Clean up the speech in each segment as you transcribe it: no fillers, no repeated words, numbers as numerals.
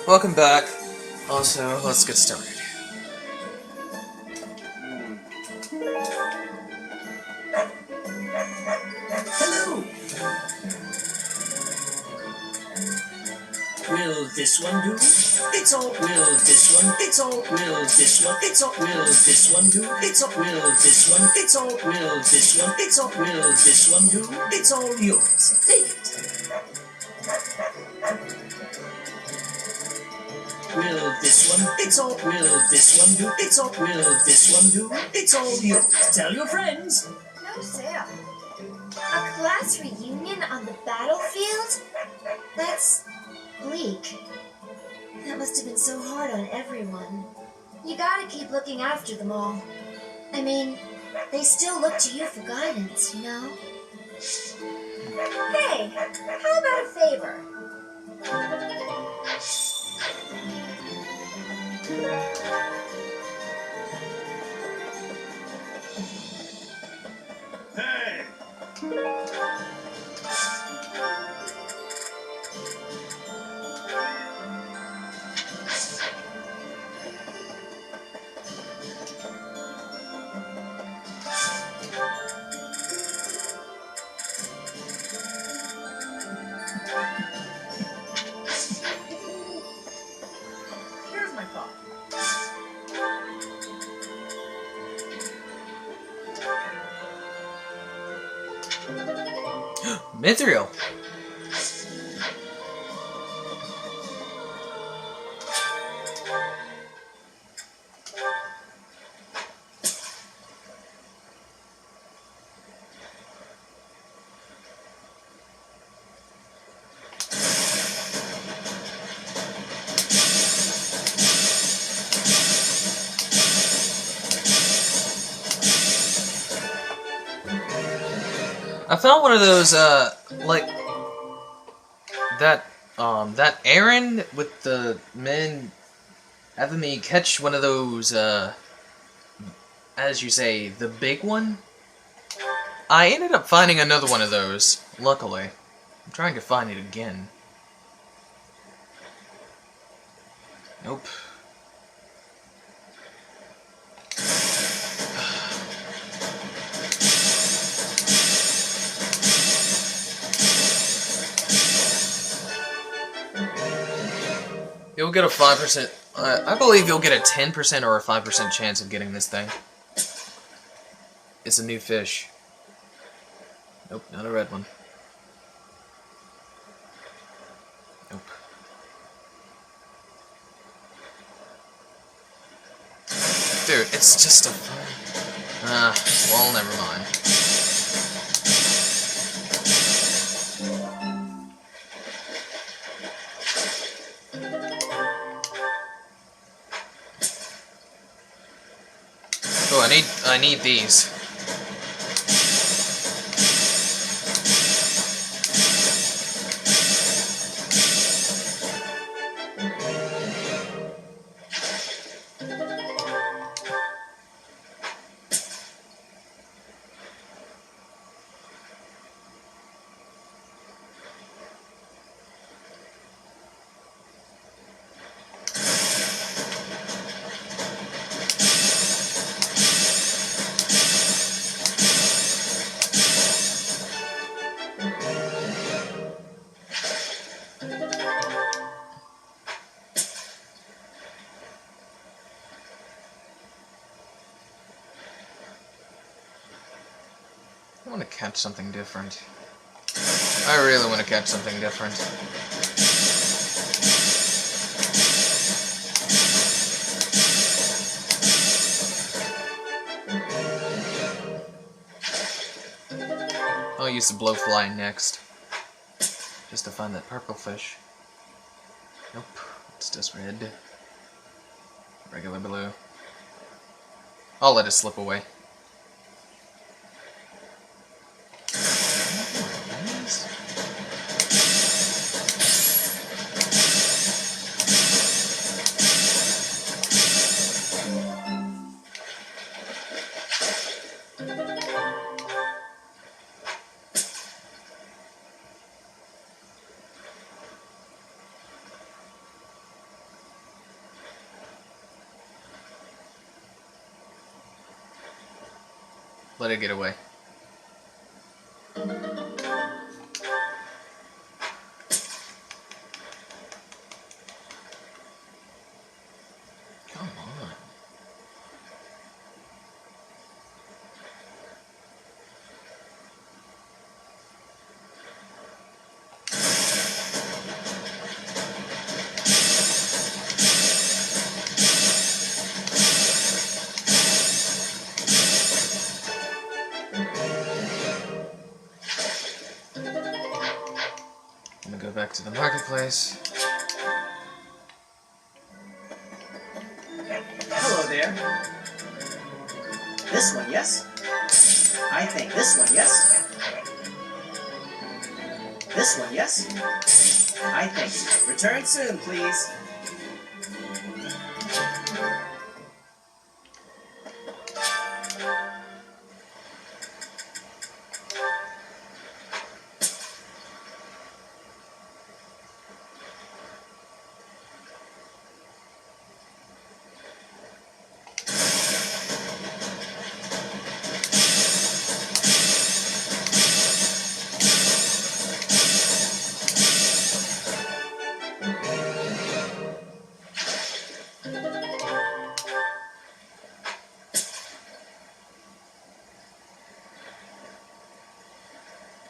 Welcome back. Also, let's get started. Hello! Will this one do? It's all will this one. It's all will this one. It's all will this one do. It's all will this one. It's all will this one. It's all will this one do. It's all yours. Take it. Will this one? It's all will this one do. It's all will this one do. It's all yours. Tell your friends. No, Sam. A class reunion on the battlefield? That's bleak. That must have been so hard on everyone. You gotta keep looking after them all. I mean, they still look to you for guidance, you know? Hey, how about a favor? Hey! Here's my thought. Mithril. I found one of those, like, that errand with the men having me catch one of those, as you say, the big one. I ended up finding another one of those, luckily. I'm trying to find it again. Nope. You'll get a 5%. I believe you'll get a 10% or a 5% chance of getting this thing. It's a new fish. Nope, not a red one. Nope. Dude, it's just a... well, never mind. Oh, I need these. I want to catch something different. I really want to catch something different. I'll use the blowfly next. Just to find that purple fish. Nope, it's just red. Regular blue. I'll let it slip away. let it get away. Come on. I'm gonna go back to the marketplace. Hello there. This one, yes? I think this one, yes? This one, yes? I think. Return soon, please.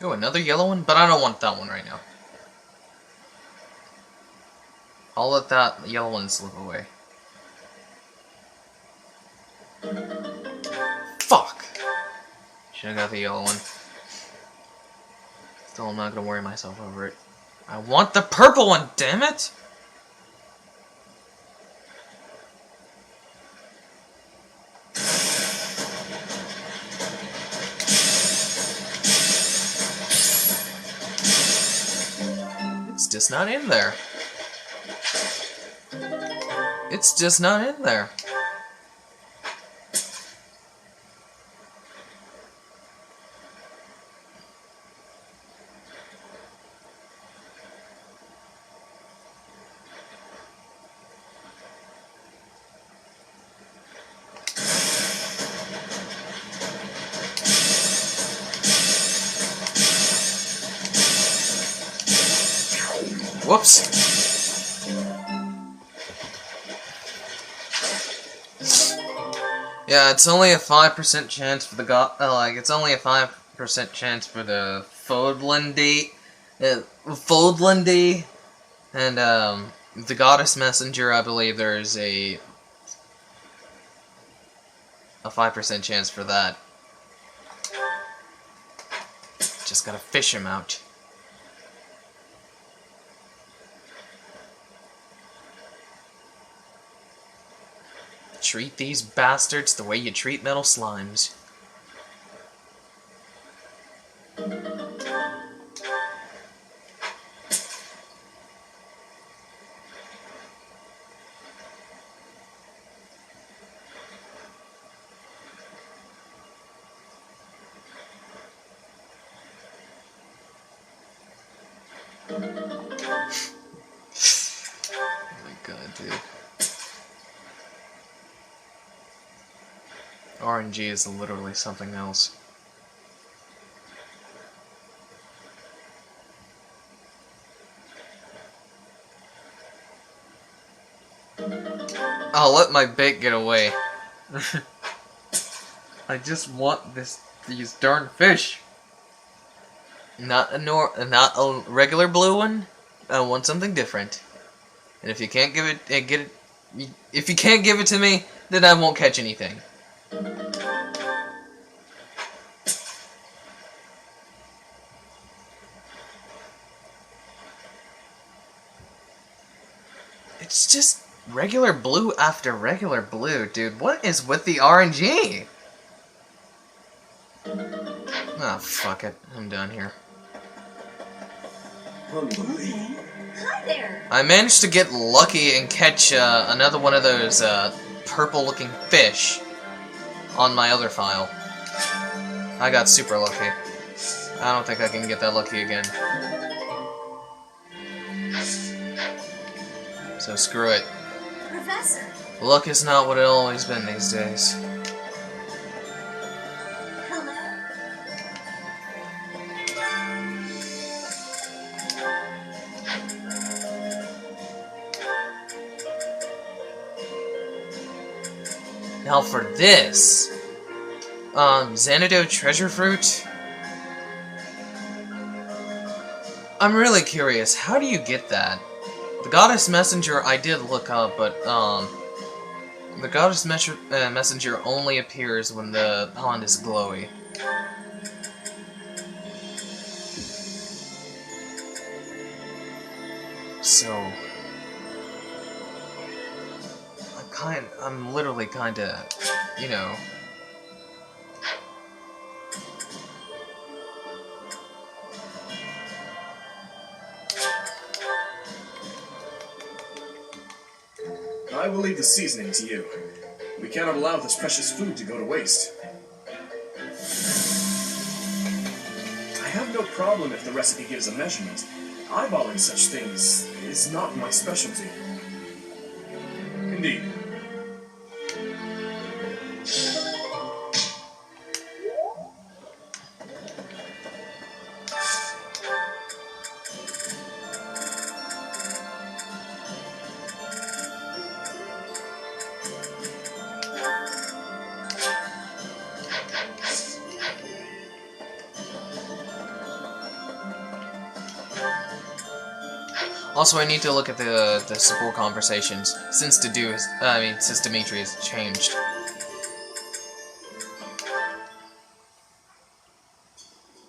Oh, another yellow one? But I don't want that one right now. I'll let that yellow one slip away. Fuck! Should've got the yellow one. Still, I'm not gonna worry myself over it. I want the purple one, damn it! It's just not in there. It's just not in there. Whoops. Yeah, it's only a 5% chance for the it's only a 5% chance for the Fodlandy, and the Goddess Messenger. I believe there's a 5% chance for that. Just gotta fish him out. Treat these bastards the way you treat metal slimes. Oh my god, dude. RNG is literally something else. I'll let my bait get away. I just want these darn fish. Not a regular blue one. I want something different. And if you can't give it, if you can't give it to me, then I won't catch anything. It's just regular blue after regular blue, dude. What is with the RNG? Ah, fuck it. I'm done here. Hi there. I managed to get lucky and catch another one of those purple-looking fish on my other file. I got super lucky. I don't think I can get that lucky again. So screw it. Professor. Luck is not what it always been these days. Hello. Now for this, Xanadu treasure fruit. I'm really curious, how do you get that? The goddess messenger I did look up, but the goddess messenger only appears when the pond is glowy. So I'm literally kinda, you know. I will leave the seasoning to you. We cannot allow this precious food to go to waste. I have no problem if the recipe gives a measurement. Eyeballing such things is not my specialty. Indeed. Also, I need to look at the support conversations since since Dimitri has changed.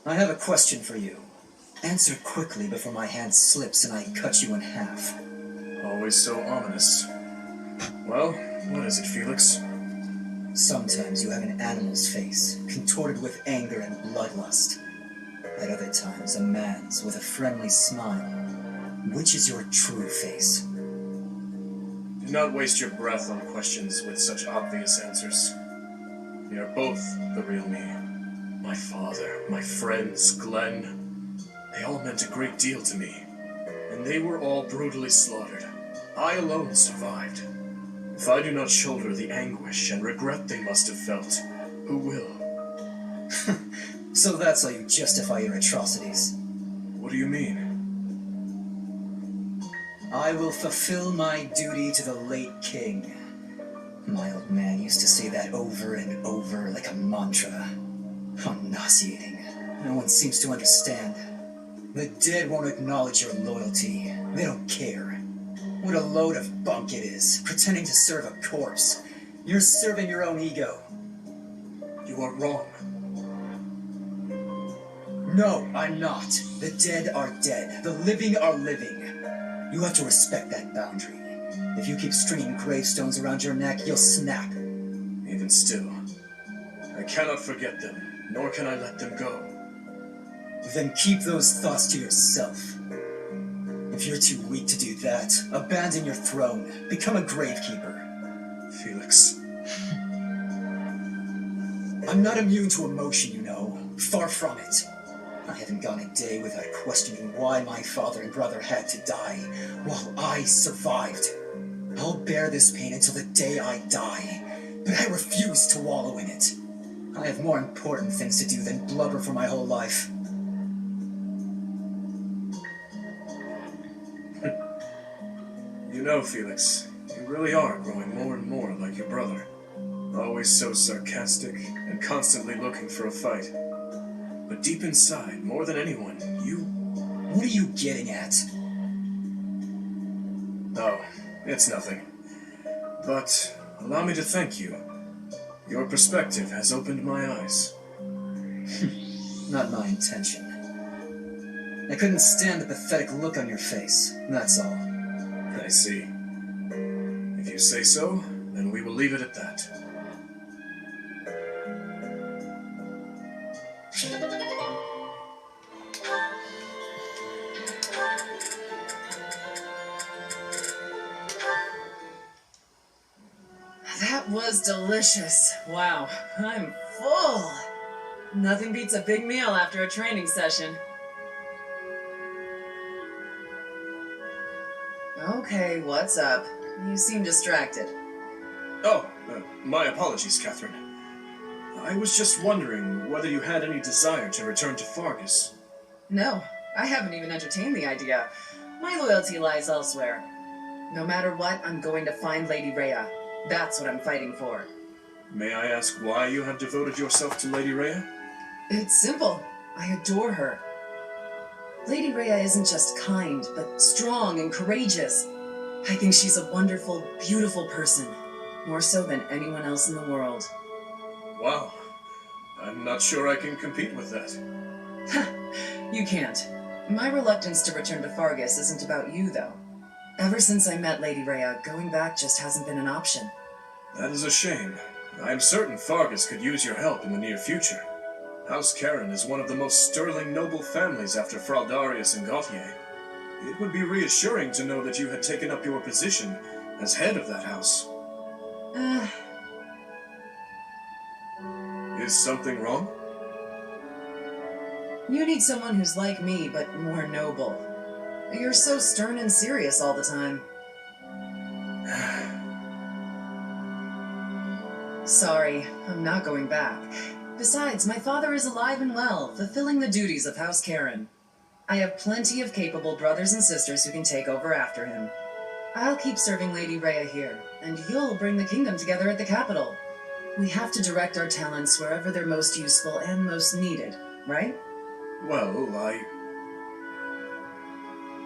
I have a question for you. Answer quickly before my hand slips and I cut you in half. Always so ominous. Well, what is it, Felix? Sometimes you have an animal's face, contorted with anger and bloodlust. At other times, a man's with a friendly smile. Which is your true face? Do not waste your breath on questions with such obvious answers. They are both the real me. My father, my friends, Glenn, they all meant a great deal to me. And they were all brutally slaughtered. I alone survived. If I do not shoulder the anguish and regret they must have felt, who will? So that's how you justify your atrocities. What do you mean? I will fulfill my duty to the late king. My old man used to say that over and over like a mantra. How nauseating. No one seems to understand. The dead won't acknowledge your loyalty. They don't care. What a load of bunk it is, pretending to serve a corpse. You're serving your own ego. You are wrong. No, I'm not. The dead are dead. The living are living. You have to respect that boundary. If you keep stringing gravestones around your neck, you'll snap. Even still, I cannot forget them, nor can I let them go. Then keep those thoughts to yourself. If you're too weak to do that, abandon your throne. Become a gravekeeper. Felix. I'm not immune to emotion, you know. Far from it. I haven't gone a day without questioning why my father and brother had to die, while I survived. I'll bear this pain until the day I die, but I refuse to wallow in it. I have more important things to do than blubber for my whole life. You know, Felix, you really are growing more and more like your brother. Always so sarcastic and constantly looking for a fight. But deep inside, more than anyone, you... What are you getting at? Oh, it's nothing. But allow me to thank you. Your perspective has opened my eyes. Not my intention. I couldn't stand the pathetic look on your face, that's all. I see. If you say so, then we will leave it at that. That was delicious. Wow, I'm full. Nothing beats a big meal after a training session. Okay, what's up? You seem distracted. Oh, my apologies, Catherine. I was just wondering whether you had any desire to return to Fargus. No, I haven't even entertained the idea. My loyalty lies elsewhere. No matter what, I'm going to find Lady Rhea. That's what I'm fighting for. May I ask why you have devoted yourself to Lady Rhea? It's simple. I adore her. Lady Rhea isn't just kind, but strong and courageous. I think she's a wonderful, beautiful person. More so than anyone else in the world. Wow. I'm not sure I can compete with that. You can't. My reluctance to return to Fargus isn't about you, though. Ever since I met Lady Rhea, going back just hasn't been an option. That is a shame. I am certain Fargus could use your help in the near future. House Karen is one of the most sterling noble families after Fraldarius and Gautier. It would be reassuring to know that you had taken up your position as head of that house. Is something wrong? You need someone who's like me, but more noble. You're so stern and serious all the time. Sorry, I'm not going back. Besides, my father is alive and well, fulfilling the duties of House Karen. I have plenty of capable brothers and sisters who can take over after him. I'll keep serving Lady Rhea here, and you'll bring the kingdom together at the capital. We have to direct our talents wherever they're most useful and most needed, right? Well,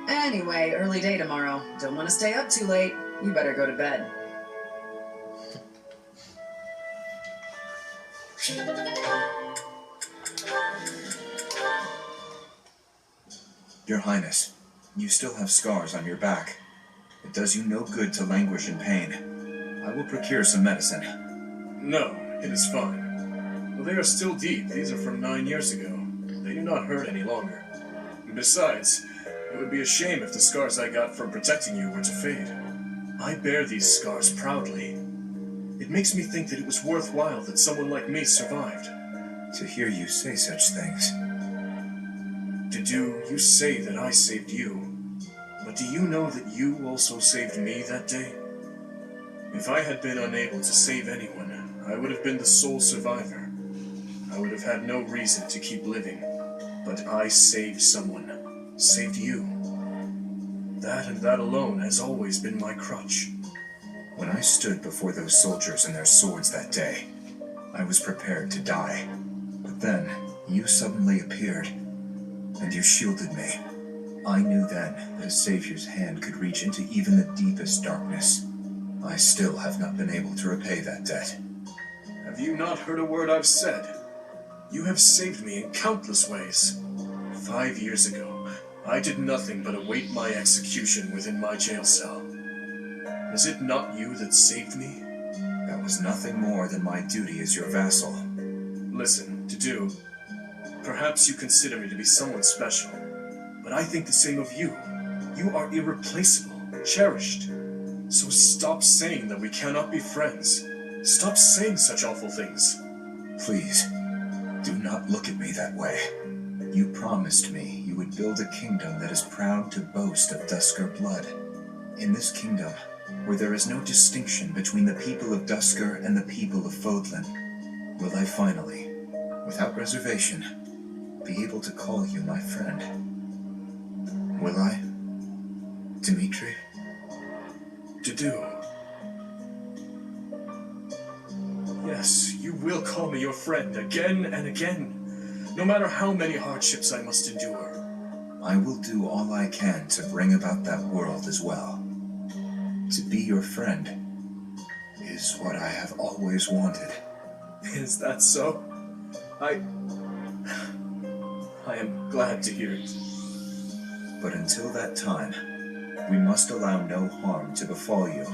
Anyway, early day tomorrow. Don't want to stay up too late. You better go to bed. Your Highness, you still have scars on your back. It does you no good to languish in pain. I will procure some medicine. No, it is fine. Well, they are still deep. These are from 9 years ago. They do not hurt any longer. Besides, it would be a shame if the scars I got from protecting you were to fade. I bear these scars proudly. It makes me think that it was worthwhile that someone like me survived. To hear you say such things. You say that I saved you, but do you know that you also saved me that day? If I had been unable to save anyone, I would have been the sole survivor. I would have had no reason to keep living, but I saved someone, saved you. That and that alone has always been my crutch. When I stood before those soldiers and their swords that day, I was prepared to die. But then, you suddenly appeared, and you shielded me. I knew then that a savior's hand could reach into even the deepest darkness. I still have not been able to repay that debt. Have you not heard a word I've said? You have saved me in countless ways. 5 years ago, I did nothing but await my execution within my jail cell. Was it not you that saved me? That was nothing more than my duty as your vassal. Listen, Dedue, perhaps you consider me to be someone special, but I think the same of you. You are irreplaceable, cherished. So stop saying that we cannot be friends. Stop saying such awful things. Please, do not look at me that way. You promised me you would build a kingdom that is proud to boast of Duscur blood. In this kingdom, where there is no distinction between the people of Duscur and the people of Fodlan, will I finally, without reservation, be able to call you my friend? Will I, Dimitri? Dedue. Yes, you will call me your friend again and again, no matter how many hardships I must endure. I will do all I can to bring about that world as well. To be your friend is what I have always wanted. Is that so? I am glad to hear it. But until that time, we must allow no harm to befall you.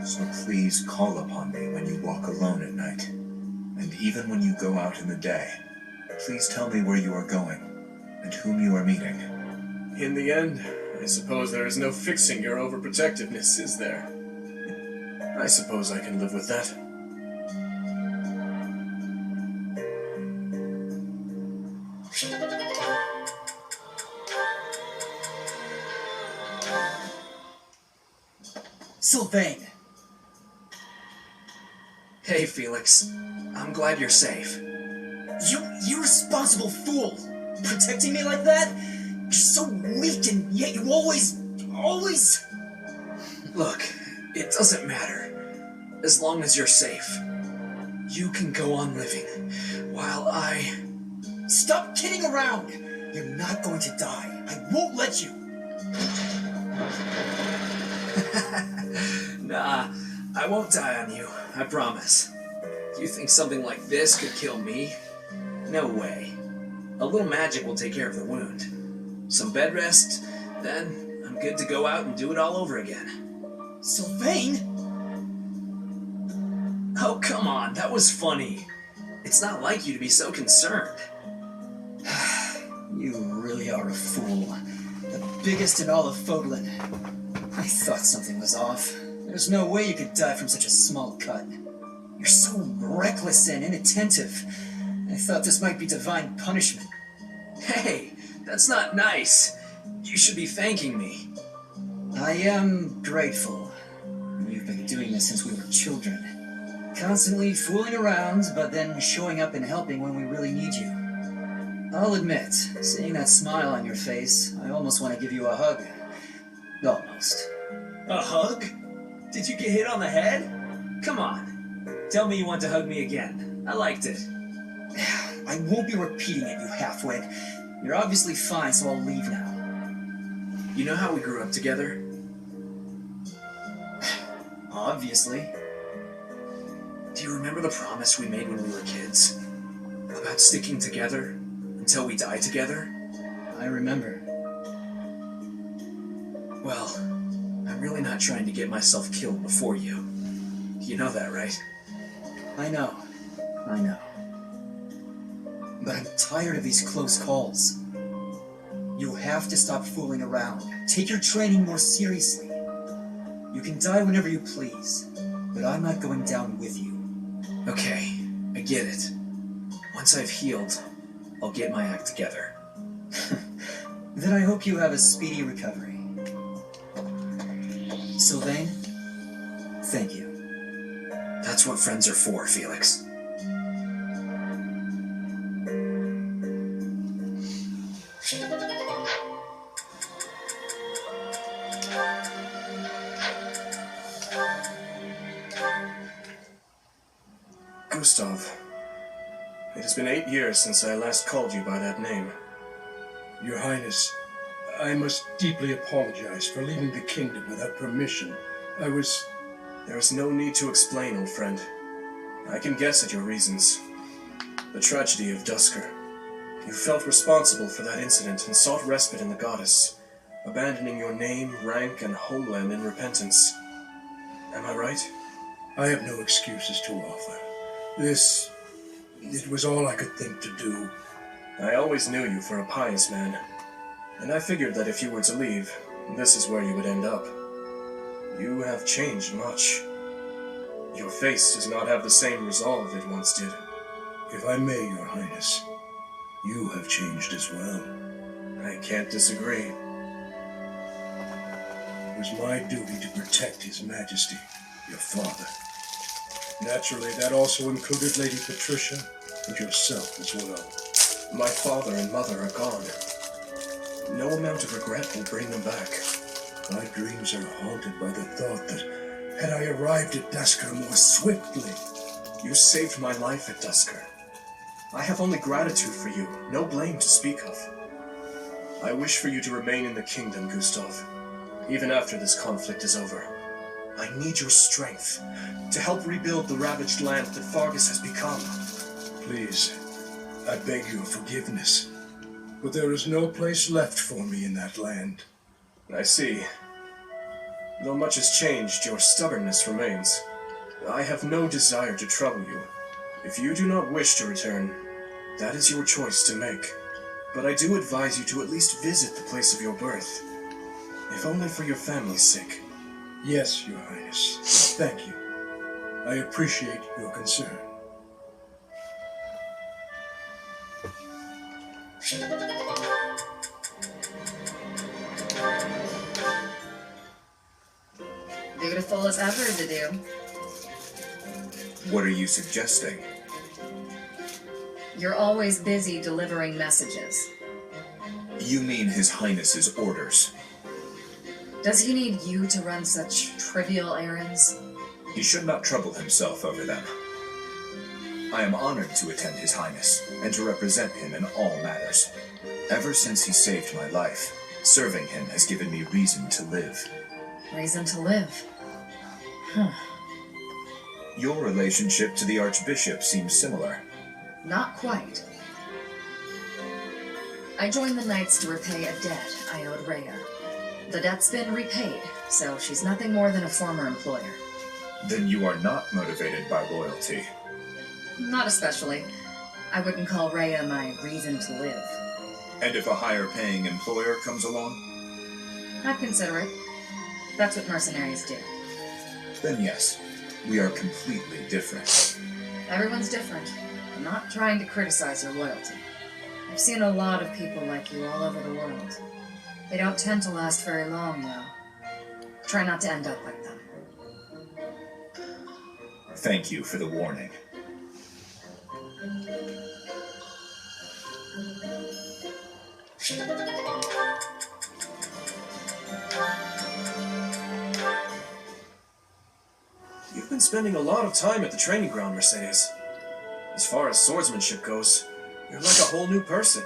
So please call upon me when you walk alone at night. And even when you go out in the day, please tell me where you are going and whom you are meeting. In the end, I suppose there is no fixing your overprotectiveness, is there? I suppose I can live with that. Sylvain! Hey, Felix. I'm glad you're safe. You irresponsible fool! Protecting me like that? You're so weak and yet you always... Look, it doesn't matter. As long as you're safe. You can go on living, while I... Stop kidding around! You're not going to die. I won't let you. Nah, I won't die on you, I promise. You think something like this could kill me? No way. A little magic will take care of the wound. Some bed rest, then I'm good to go out and do it all over again. Sylvain? Oh, come on, that was funny. It's not like you to be so concerned. You really are a fool. The biggest in all of Fodlan. I thought something was off. There's no way you could die from such a small cut. You're so reckless and inattentive. I thought this might be divine punishment. Hey, that's not nice. You should be thanking me. I am grateful. You've been doing this since we were children. Constantly fooling around, but then showing up and helping when we really need you. I'll admit, seeing that smile on your face, I almost want to give you a hug. Almost. A hug? Did you get hit on the head? Come on. Tell me you want to hug me again. I liked it. I won't be repeating it, you halfwit. You're obviously fine, so I'll leave now. You know how we grew up together? Obviously. Do you remember the promise we made when we were kids? About sticking together until we die together? I remember. Well, I'm really not trying to get myself killed before you. You know that, right? I know. But I'm tired of these close calls. You have to stop fooling around. Take your training more seriously. You can die whenever you please, but I'm not going down with you. Okay, I get it. Once I've healed, I'll get my act together. Then I hope you have a speedy recovery. Sylvain, thank you. That's what friends are for, Felix. Gustav, it has been 8 years since I last called you by that name. Your Highness, I must deeply apologize for leaving the kingdom without permission. There is no need to explain, old friend. I can guess at your reasons. The tragedy of Duscur. You felt responsible for that incident and sought respite in the goddess, abandoning your name, rank, and homeland in repentance. Am I right? I have no excuses to offer. It was all I could think to do. I always knew you for a pious man, and I figured that if you were to leave, this is where you would end up. You have changed much. Your face does not have the same resolve it once did. If I may, Your Highness, you have changed as well. I can't disagree. It was my duty to protect His Majesty, your father. Naturally, that also included Lady Patricia and yourself as well. My father and mother are gone. No amount of regret will bring them back. My dreams are haunted by the thought that, had I arrived at Duscur more swiftly... You saved my life at Duscur. I have only gratitude for you, no blame to speak of. I wish for you to remain in the kingdom, Gustav, even after this conflict is over. I need your strength to help rebuild the ravaged land that Faerghus has become. Please, I beg your forgiveness, but there is no place left for me in that land. I see. Though much has changed, your stubbornness remains. I have no desire to trouble you. If you do not wish to return, that is your choice to make. But I do advise you to at least visit the place of your birth, if only for your family's sake. Yes, Your Highness. Thank you. I appreciate your concern. Beautiful as ever, Dedue. What are you suggesting? You're always busy delivering messages. You mean His Highness's orders? Does he need you to run such trivial errands? He should not trouble himself over them. I am honored to attend His Highness, and to represent him in all matters. Ever since he saved my life, serving him has given me reason to live. Reason to live. Huh. Your relationship to the Archbishop seems similar. Not quite. I joined the Knights to repay a debt I owed Rhea. The debt's been repaid, so she's nothing more than a former employer. Then you are not motivated by loyalty. Not especially. I wouldn't call Rhea my reason to live. And if a higher-paying employer comes along? I'd consider it. That's what mercenaries do. Then yes, we are completely different. Everyone's different. I'm not trying to criticize your loyalty. I've seen a lot of people like you all over the world. They don't tend to last very long, though. Try not to end up like them. Thank you for the warning. You've been spending a lot of time at the training ground, Mercedes. As far as swordsmanship goes, you're like a whole new person.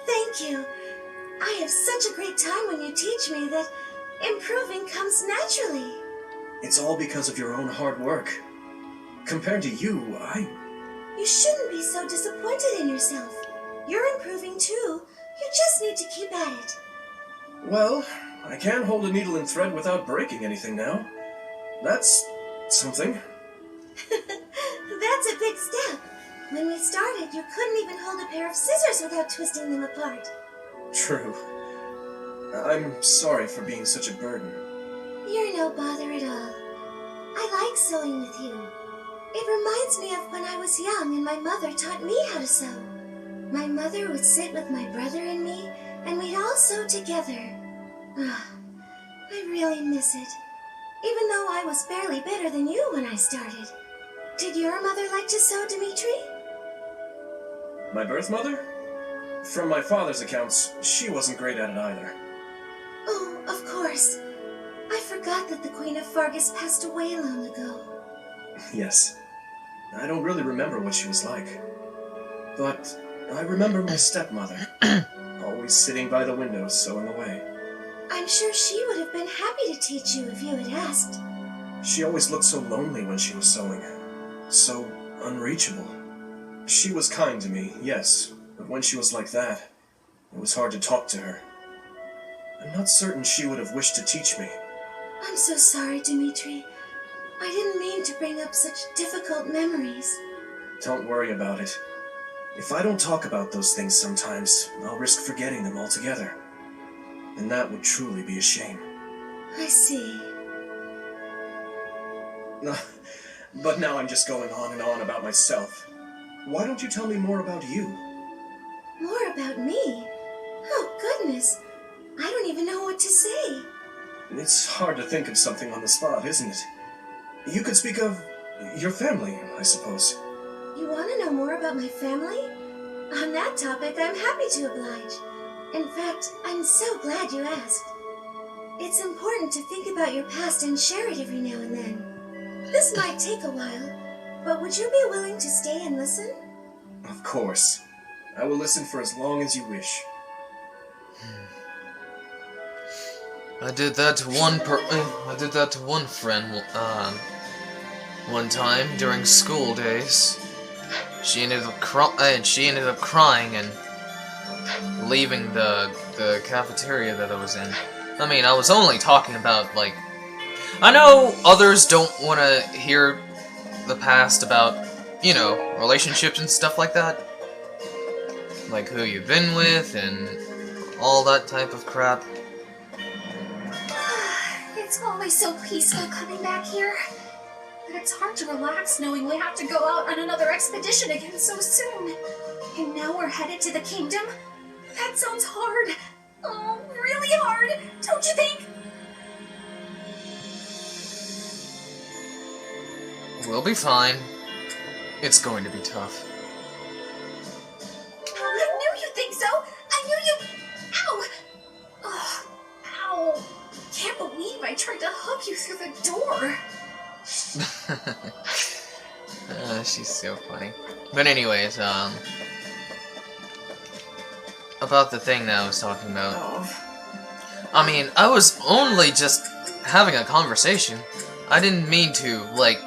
Thank you. I have such a great time when you teach me that improving comes naturally. It's all because of your own hard work. Compared to you, You shouldn't be so disappointed in yourself. You're improving too. You just need to keep at it. Well, I can hold a needle and thread without breaking anything now. That's something. That's a big step. When we started, you couldn't even hold a pair of scissors without twisting them apart. True. I'm sorry for being such a burden. You're no bother at all. I like sewing with you. It reminds me of when I was young and my mother taught me how to sew. My mother would sit with my brother and me, and we'd all sew together. I really miss it. Even though I was barely better than you when I started. Did your mother like to sew, Dimitri? My birth mother? From my father's accounts, she wasn't great at it either. Oh, of course. I forgot that the Queen of Fargus passed away long ago. Yes. I don't really remember what she was like. But I remember my stepmother, always sitting by the window sewing away. I'm sure she would have been happy to teach you if you had asked. She always looked so lonely when she was sewing. So unreachable. She was kind to me, yes, but when she was like that, it was hard to talk to her. I'm not certain she would have wished to teach me. I'm so sorry, Dimitri. I didn't mean to bring up such difficult memories. Don't worry about it. If I don't talk about those things sometimes, I'll risk forgetting them altogether. And that would truly be a shame. I see. But now I'm just going on and on about myself. Why don't you tell me more about you? More about me? Oh, goodness. I don't even know what to say. It's hard to think of something on the spot, isn't it? You could speak of your family, I suppose. You want to know more about my family? On that topic, I'm happy to oblige. In fact, I'm so glad you asked. It's important to think about your past and share it every now and then. This might take a while, but would you be willing to stay and listen? Of course. I will listen for as long as you wish. I did that to one friend one time during school days. She ended up crying and leaving the cafeteria that I was in. I mean, I was only talking about, like, I know others don't want to hear the past about, you know, relationships and stuff like that. Like who you've been with and all that type of crap. It's always so peaceful coming back here. But it's hard to relax knowing we have to go out on another expedition again so soon. And now we're headed to the kingdom? That sounds hard. Oh, really hard, don't you think? We'll be fine. It's going to be tough. I knew you'd think so! I knew you... Ow! Oh, ow. Can't believe I tried to hook you through the door. She's so funny. But anyways, about the thing that I was talking about. I mean, I was only just having a conversation. I didn't mean to, like,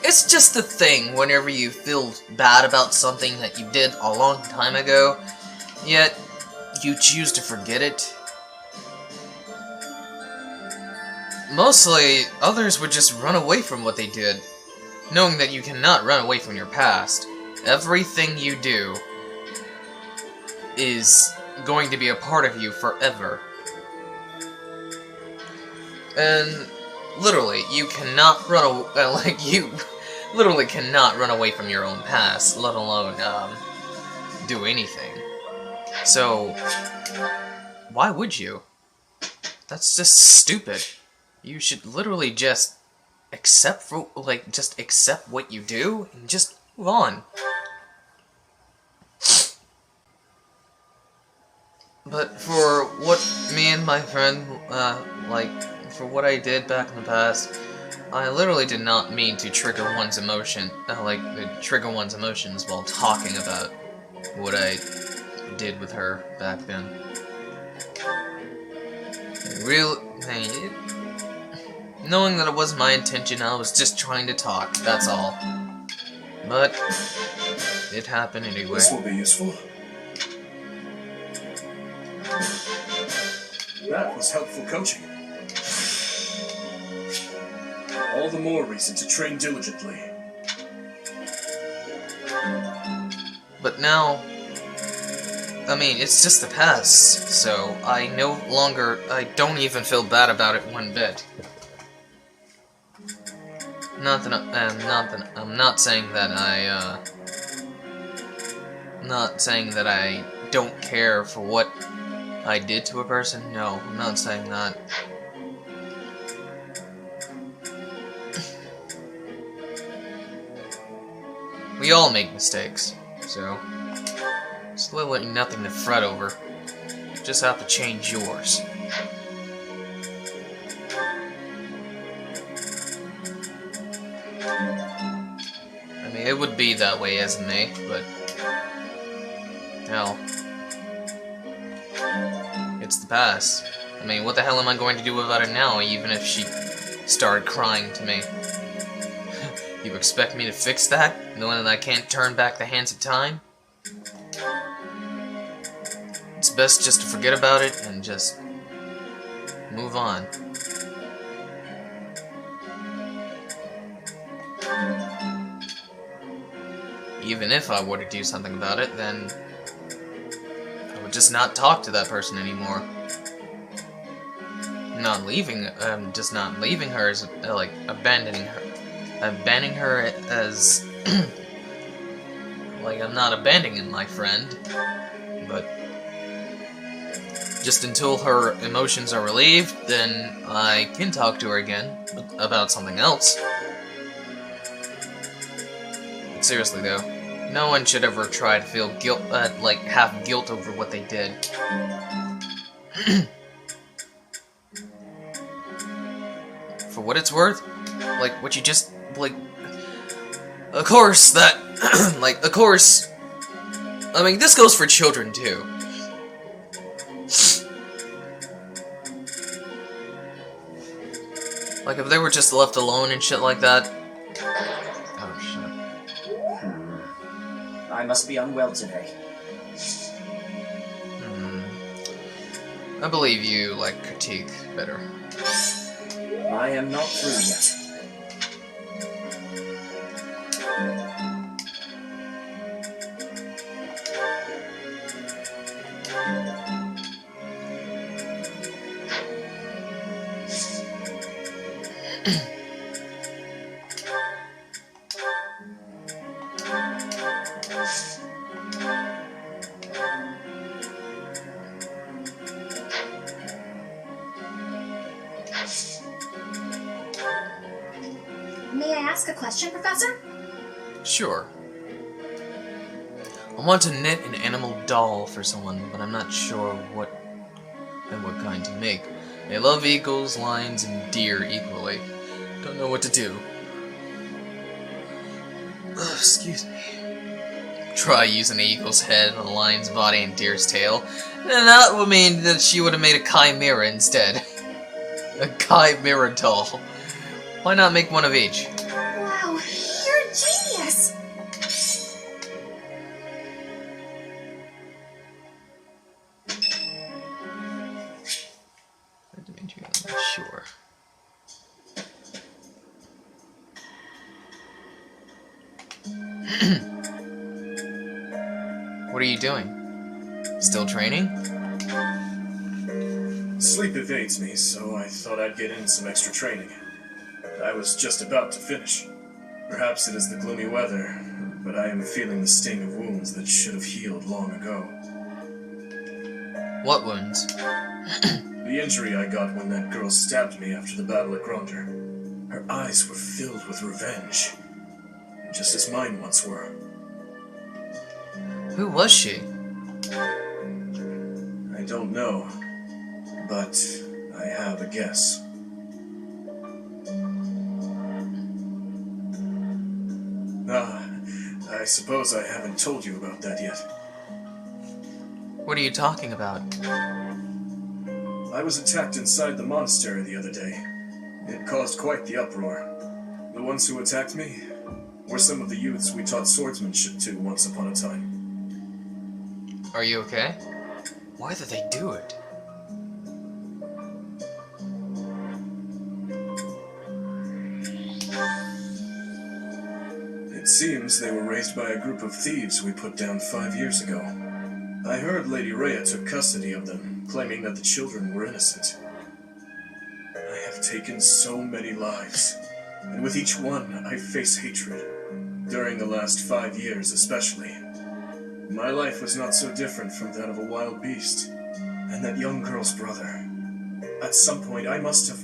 it's just a thing whenever you feel bad about something that you did a long time ago, yet you choose to forget it. Mostly, others would just run away from what they did, knowing that you cannot run away from your past. Everything you do is going to be a part of you forever. And literally, you cannot run away, you literally cannot run away from your own past, let alone, do anything. So, why would you? That's just stupid. You should literally just accept what you do and just move on. But for what me and my friend, for what I did back in the past, I literally did not mean to trigger one's emotions while talking about what I did with her back then. Knowing that it wasn't my intention, I was just trying to talk, that's all. But it happened anyway. This will be useful. That was helpful coaching. All the more reason to train diligently. But now, I mean, it's just the past, so I don't even feel bad about it one bit. I'm not saying that I don't care for what I did to a person. No, I'm not saying that. We all make mistakes, so it's literally nothing to fret over. You just have to change yours. I mean, it would be that way as me, but hell, it's the past. I mean, what the hell am I going to do about it now, even if she started crying to me? You expect me to fix that, knowing that I can't turn back the hands of time? It's best just to forget about it and just move on. Even if I were to do something about it, then I would just not talk to that person anymore. Just not leaving her as, like, abandoning her as, like, I'm not abandoning my friend, but just until her emotions are relieved, then I can talk to her again about something else. But seriously though, no one should ever try to feel have guilt over what they did. For what it's worth, like, what you just, like, of course, I mean, this goes for children, too. Like, if they were just left alone and shit like that. Oh, shit. I must be unwell today. I believe you like critique better. I am not through yet. May I ask a question, Professor? Sure. I want to knit an animal doll for someone, but I'm not sure what kind to make. I love eagles, lions, and deer equally. Don't know what to do. Excuse me. Try using the eagle's head, a lion's body, and deer's tail. And that would mean that she would have made a chimera instead. A chimera doll. Why not make one of each? Wow, you're a genius! Sure. What are you doing? Still training? Sleep evades me, so I thought I'd get in some extra training. I was just about to finish. Perhaps it is the gloomy weather, but I am feeling the sting of wounds that should have healed long ago. What wounds? The injury I got when that girl stabbed me after the battle at Gronder. Her eyes were filled with revenge, just as mine once were. Who was she? I don't know, but I have a guess. I suppose I haven't told you about that yet. What are you talking about? I was attacked inside the monastery the other day. It caused quite the uproar. The ones who attacked me were some of the youths we taught swordsmanship to once upon a time. Are you okay? Why did they do it? It seems they were raised by a group of thieves we put down 5 years ago. I heard Lady Rhea took custody of them, claiming that the children were innocent. I have taken so many lives, and with each one I face hatred. During the last 5 years especially. My life was not so different from that of a wild beast. And that young girl's brother. At some point I must have...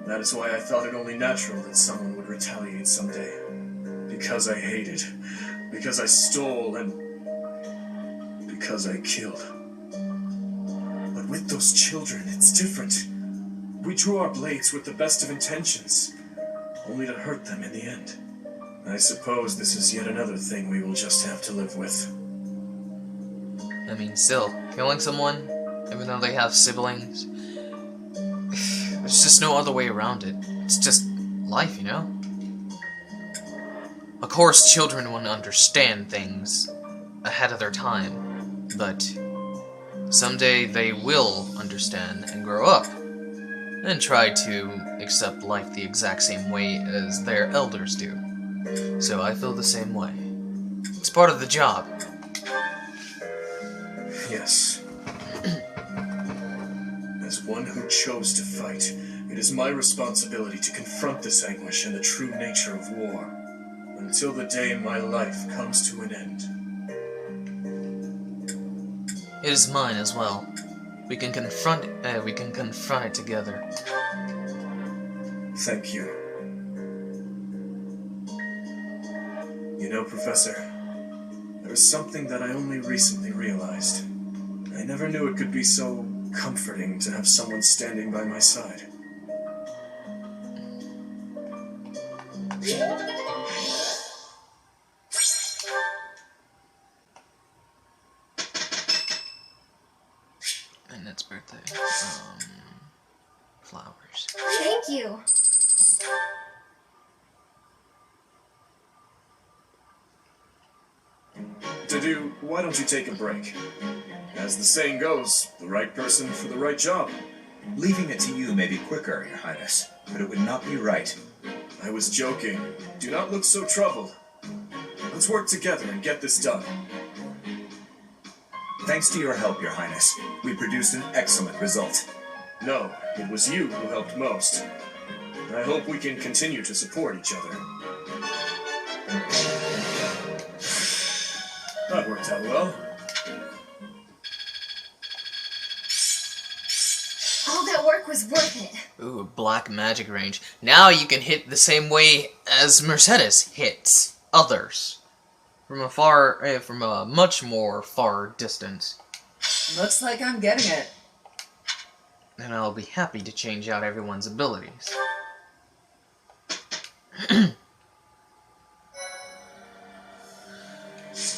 That is why I thought it only natural that someone would retaliate someday. Because I hated. Because I stole and... because I killed. But with those children, it's different. We drew our blades with the best of intentions, only to hurt them in the end. I suppose this is yet another thing we will just have to live with. I mean, still, killing someone, even though they have siblings, there's just no other way around it. It's just life, you know? Of course, children wouldn't understand things ahead of their time, but someday they will understand and grow up, and try to accept life the exact same way as their elders do. So I feel the same way. It's part of the job. Yes. As one who chose to fight, it is my responsibility to confront this anguish and the true nature of war, until the day my life comes to an end. It is mine as well. We can confront it together. Thank you. You know, Professor, there is something that I only recently realized. I never knew it could be so comforting to have someone standing by my side. Annette's birthday. Flowers. Thank you. Dedue, why don't you take a break? As the saying goes, the right person for the right job. Leaving it to you may be quicker, Your Highness, but it would not be right. I was joking. Do not look so troubled. Let's work together and get this done. Thanks to your help, Your Highness, we produced an excellent result. No, it was you who helped most. I hope we can continue to support each other. That worked out well. All that work was worth it. Ooh, a black magic range. Now you can hit the same way as Mercedes hits others. From a much more far distance. Looks like I'm getting it. And I'll be happy to change out everyone's abilities.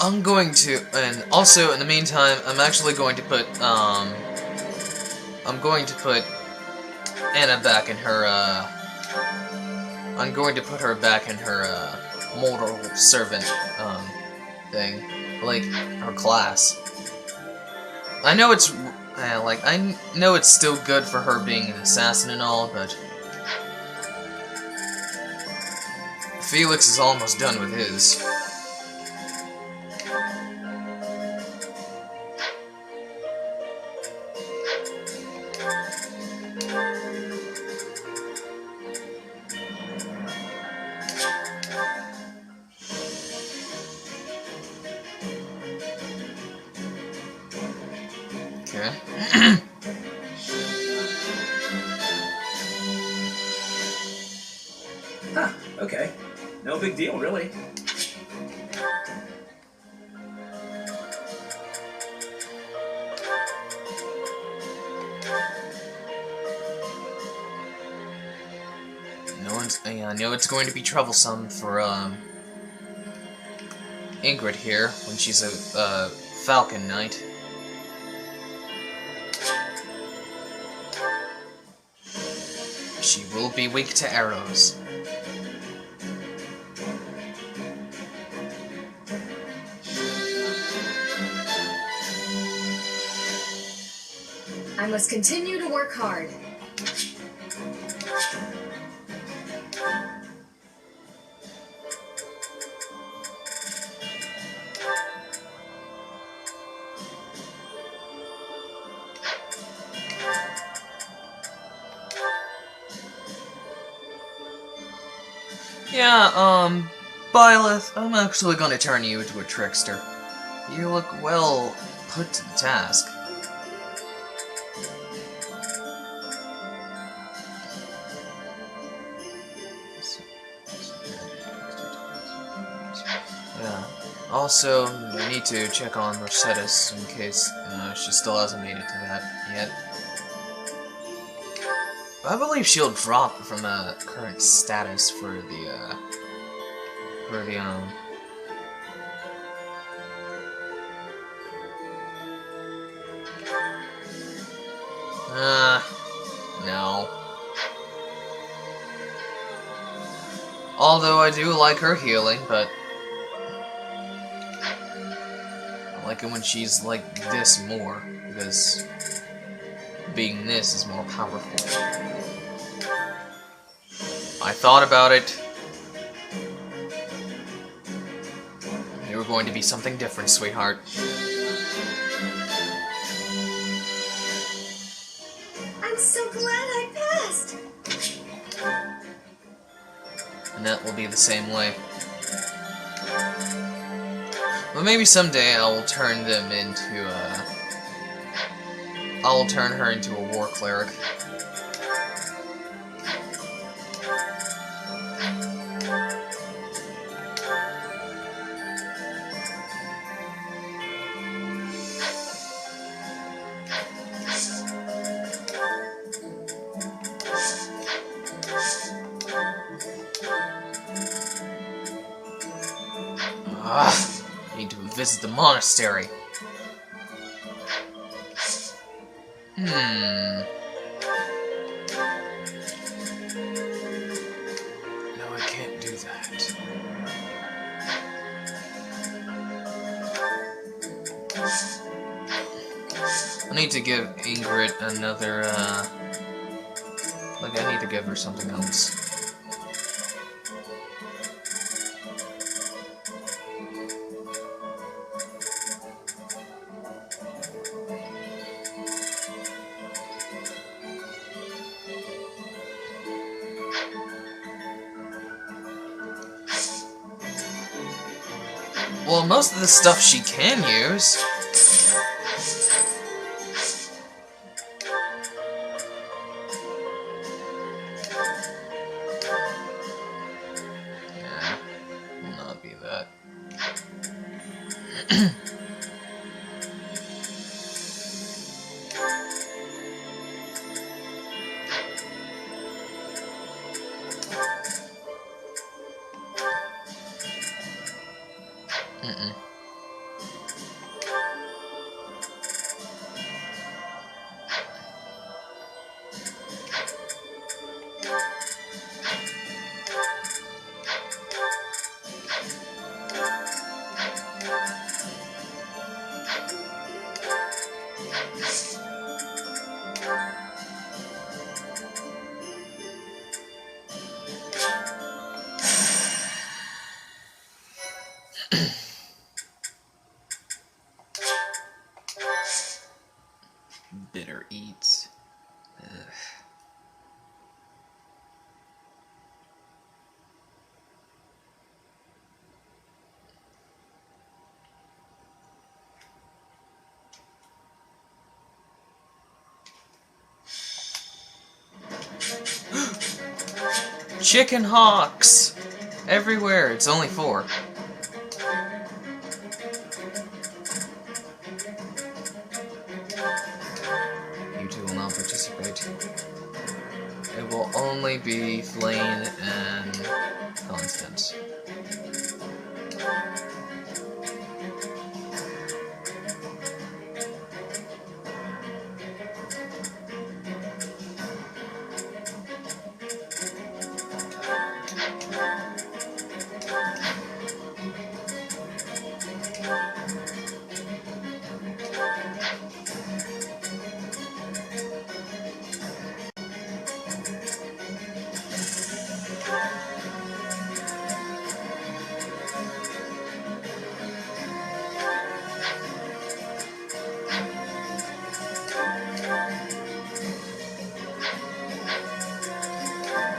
I'm going to, and also in the meantime, I'm actually going to put, I'm going to put Anna back in her, I'm going to put her back in her, mortal servant, thing, like, her class. I know it's, like, I know it's still good for her being an assassin and all, but Felix is almost done with his. Okay. Huh, okay. No big deal, really. I know it's going to be troublesome for, Ingrid here, when she's a, Falcon Knight. She will be weak to arrows. I must continue to work hard. Yeah, Byleth, I'm actually gonna turn you into a trickster. You look well put to the task. Yeah. Also, I need to check on Mercedes in case she still hasn't made it to that yet. I believe she'll drop from current status for the no. Although I do like her healing, but I like it when she's like this more, because being this is more powerful. I thought about it. You were going to be something different, sweetheart. I'm so glad I passed. And that will be the same way. But maybe someday I will turn them into, I will turn her into a war cleric. I need to visit the monastery. No, I can't do that. I need to give Ingrid another, like, I need to give her something else. Well, most of the stuff she can use. Yeah, will not be that. Bitter eats. Ugh. Chicken hawks! Everywhere. It's only 4. You two will not participate. It will only be Flane and Constance.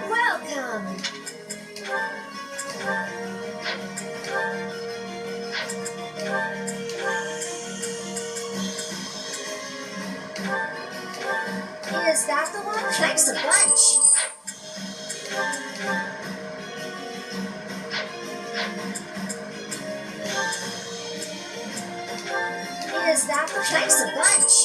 Welcome! Is that the one? Thanks a bunch! Is that the thanks a bunch?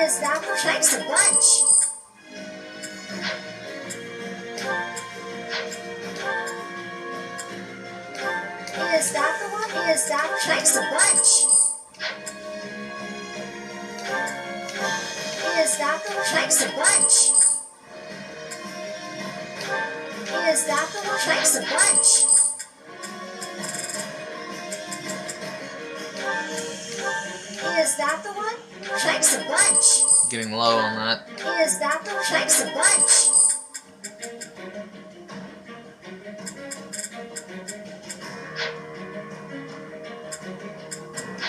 Is that the thanks a bunch? Is that the one? Is that thanks a bunch? Is that the thanks a bunch? Is that the one? Thanks a bunch. Is that the one? Thanks a bunch. Getting low on that. Is that the thanks a bunch?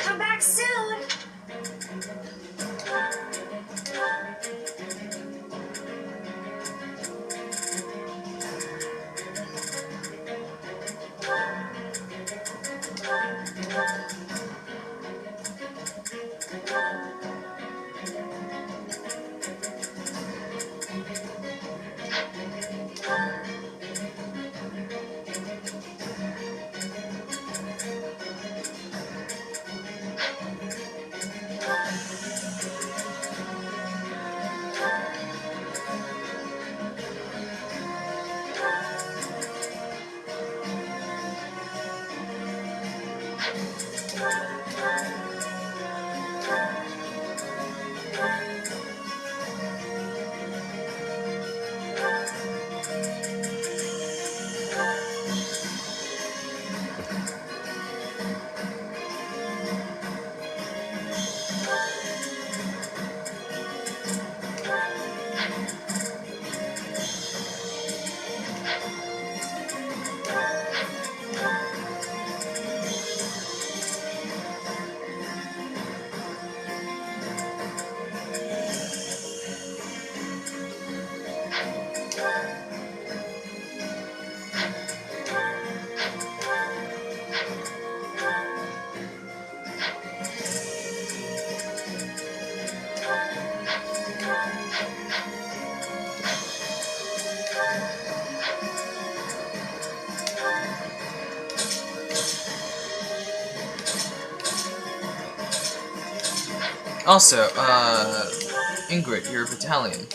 Come back soon. Also, Ingrid, your battalion.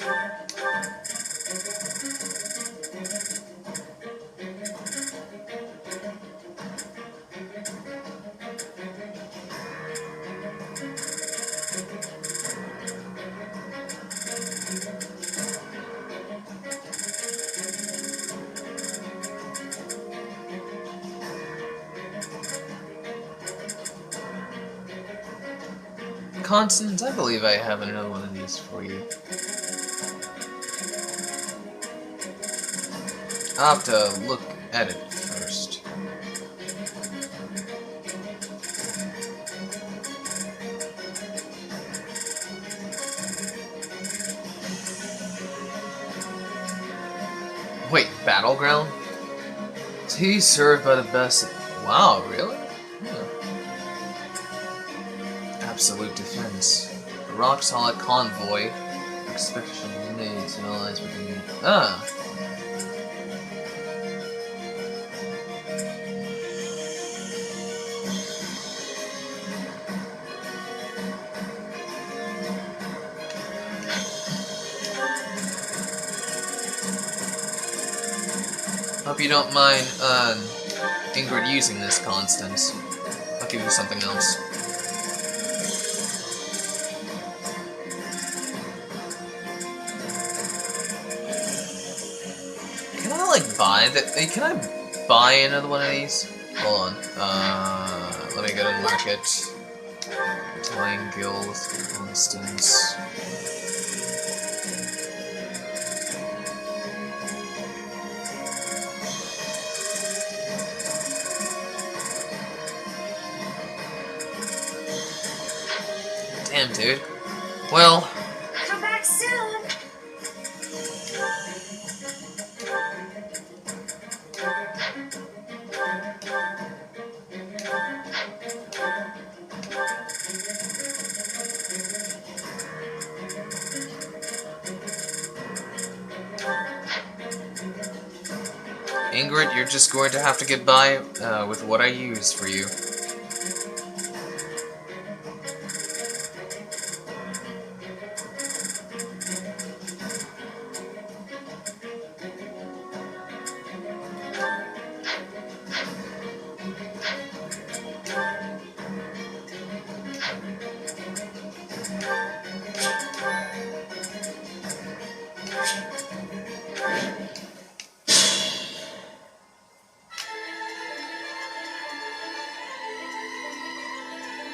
continent? I believe I have another one of these for you. I'll have to look at it first. Wait, Battleground? Tea served by the best. Wow, really? Yeah. Absolute defense. A rock solid convoy. Expectation made to allies within. Ah. Hope you don't mind, Ingrid using this, Constance. I'll give you something else. Can I, like, buy that? Can I buy another one of these? Hold on. Let me go to the market. Playing Guild, Constance. Damn, dude. Well, Come back soon. Ingrid, you're just going to have to get by with what I used for you.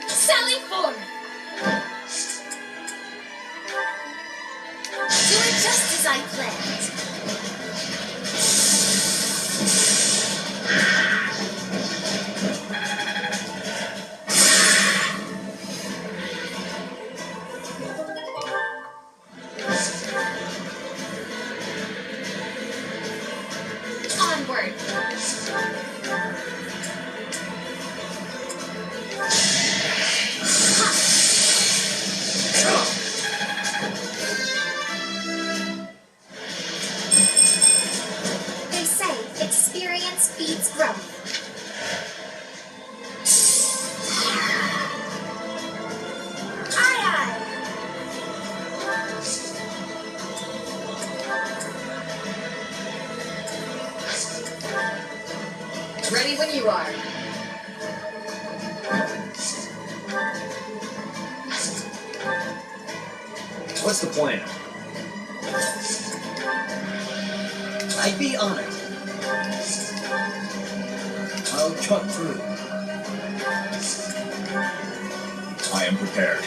Sally Ford! Do it just as I planned. Onward! They say experience feeds growth. Aye, aye. Ready when you are. What's the plan? I'd be honored. I'll cut through. I am prepared.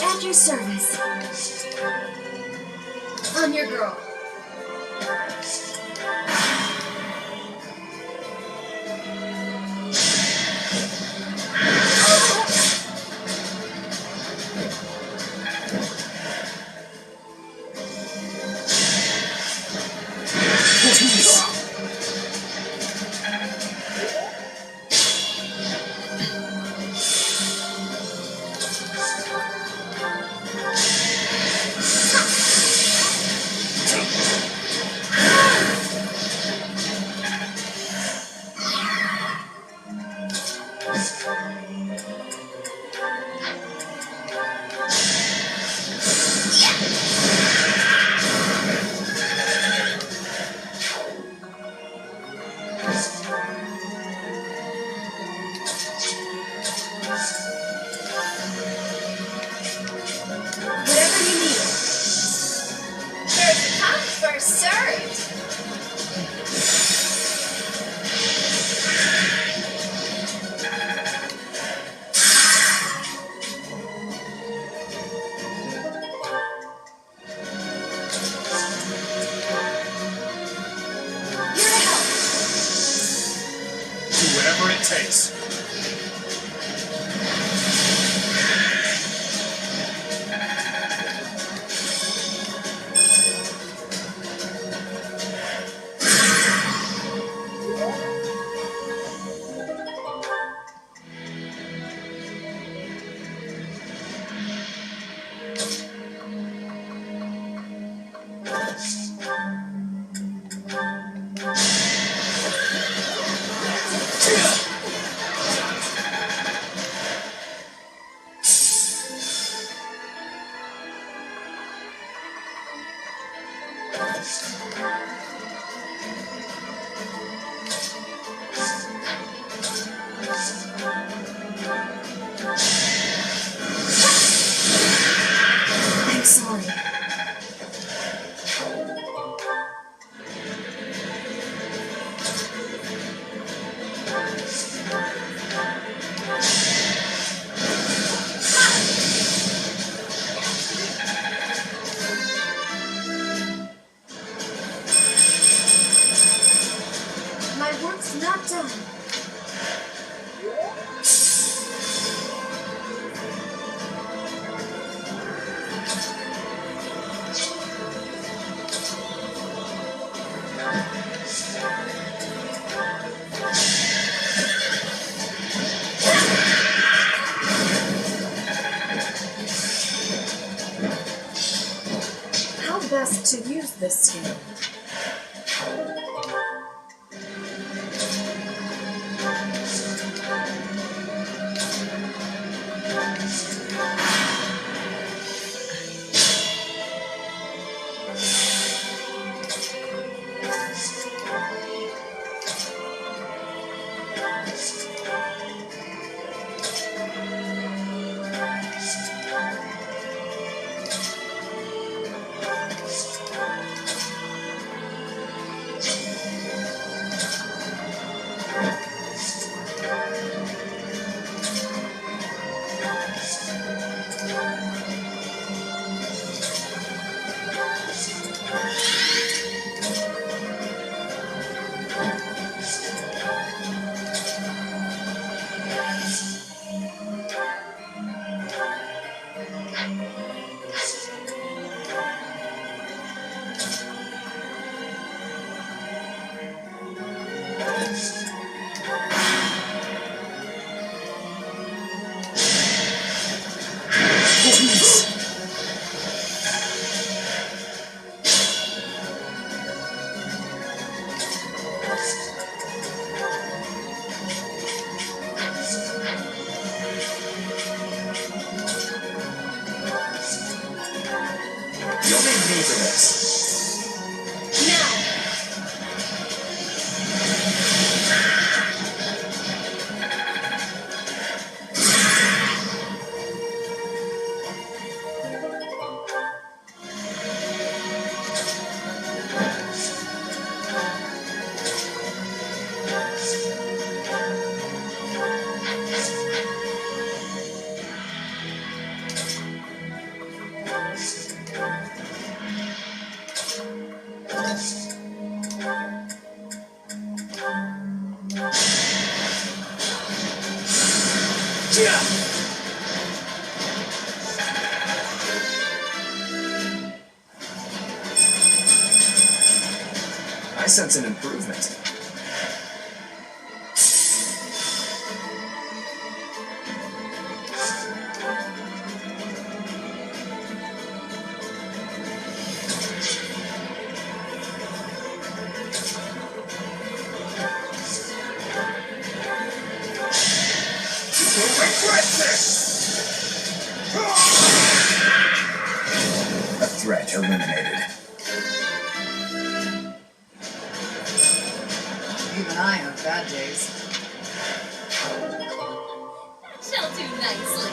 At your service. I'm your girl. takes. I'm sorry. My work's not done. How best to use this skill? You'll need me for this. Now! I sense an improvement. A threat eliminated. Even I have bad days. She'll do nicely.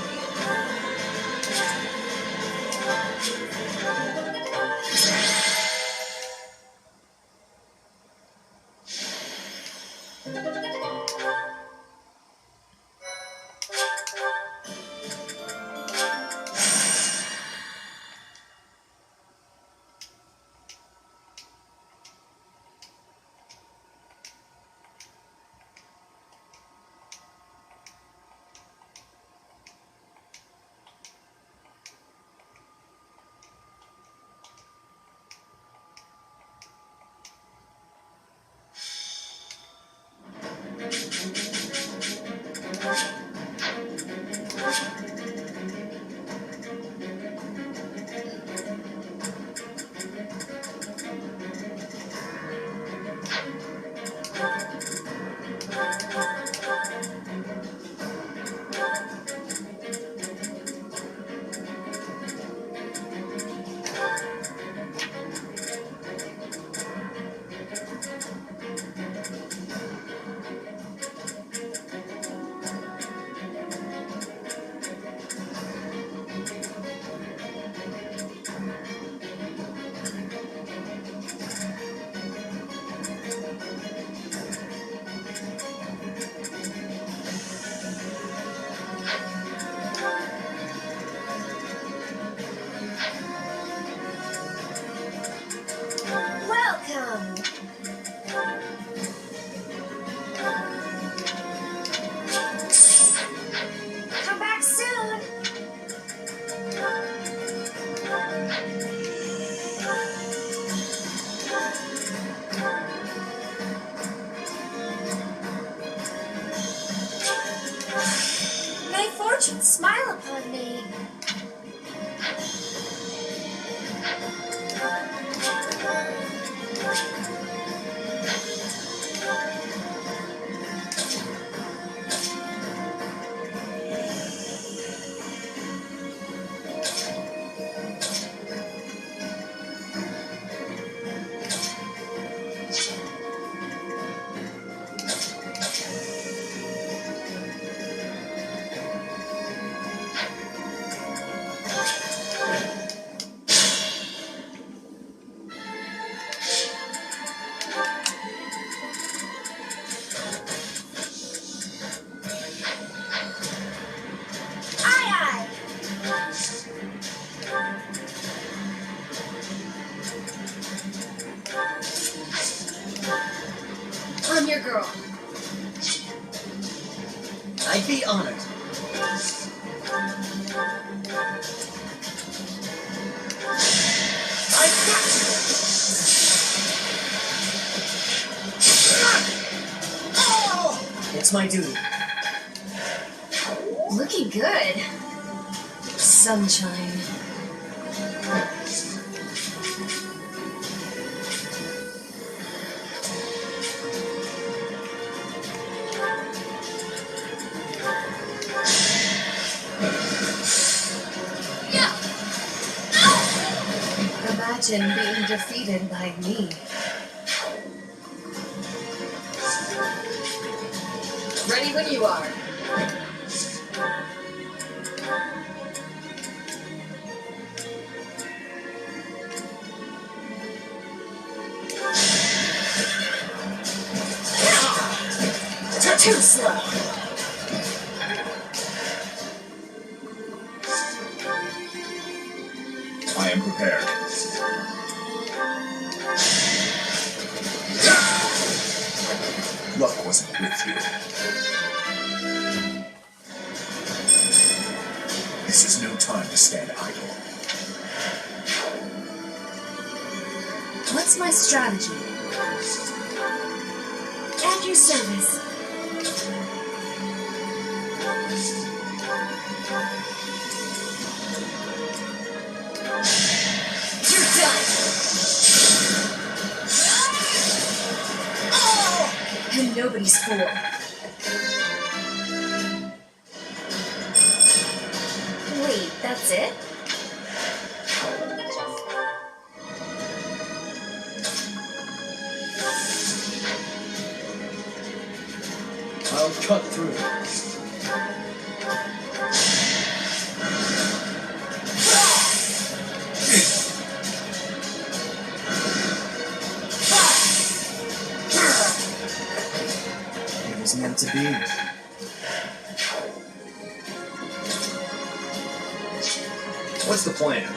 welcome. Come back soon. May fortune smile upon me. Aye, aye. I'm your girl. I'd be honored. It's my duty. Looking good. Sunshine. Imagine being defeated by me. Ready when you are. Too slow. I am prepared. Luck wasn't with you. This is no time to stand idle. What's my strategy? At your service. You're done! And nobody's fool. Wait, that's it? I'll cut through. It was meant to be. What's the plan?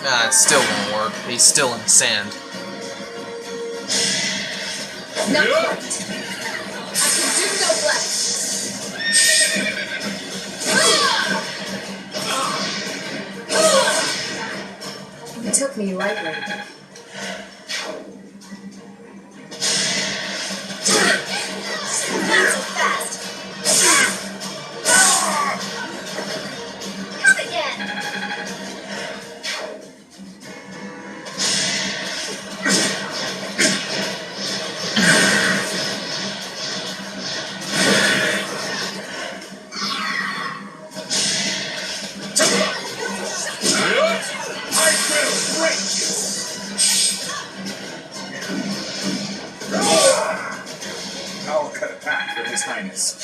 Nah, it still won't work. He's still in the sand. Not quite. I can do no less. You took me lightly. Not so fast. Come again. I'll cut a path for His Highness.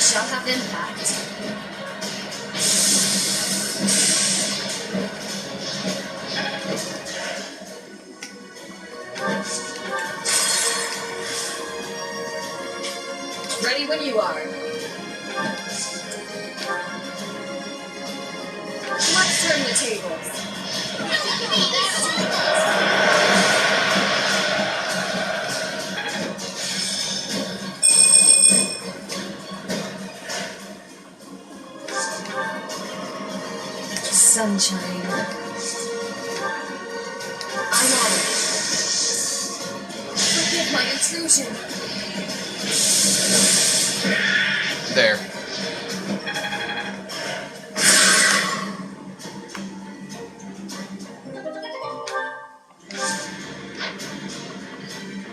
shall have impact. Ready when you are. Let's turn the tables. Sunshine. I'm on it. Forgive my intrusion. There.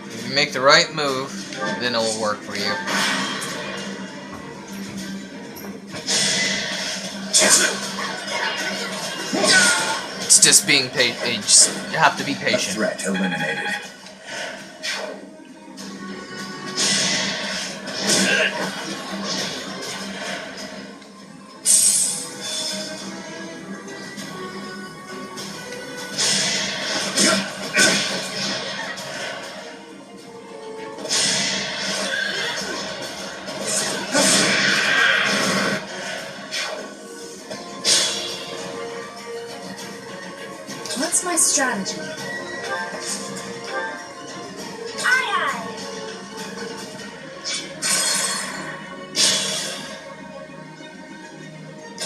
If you make the right move, then it'll work for you. It's just being patient. You have to be A patient. threat eliminated. What's my strategy? Aye, aye.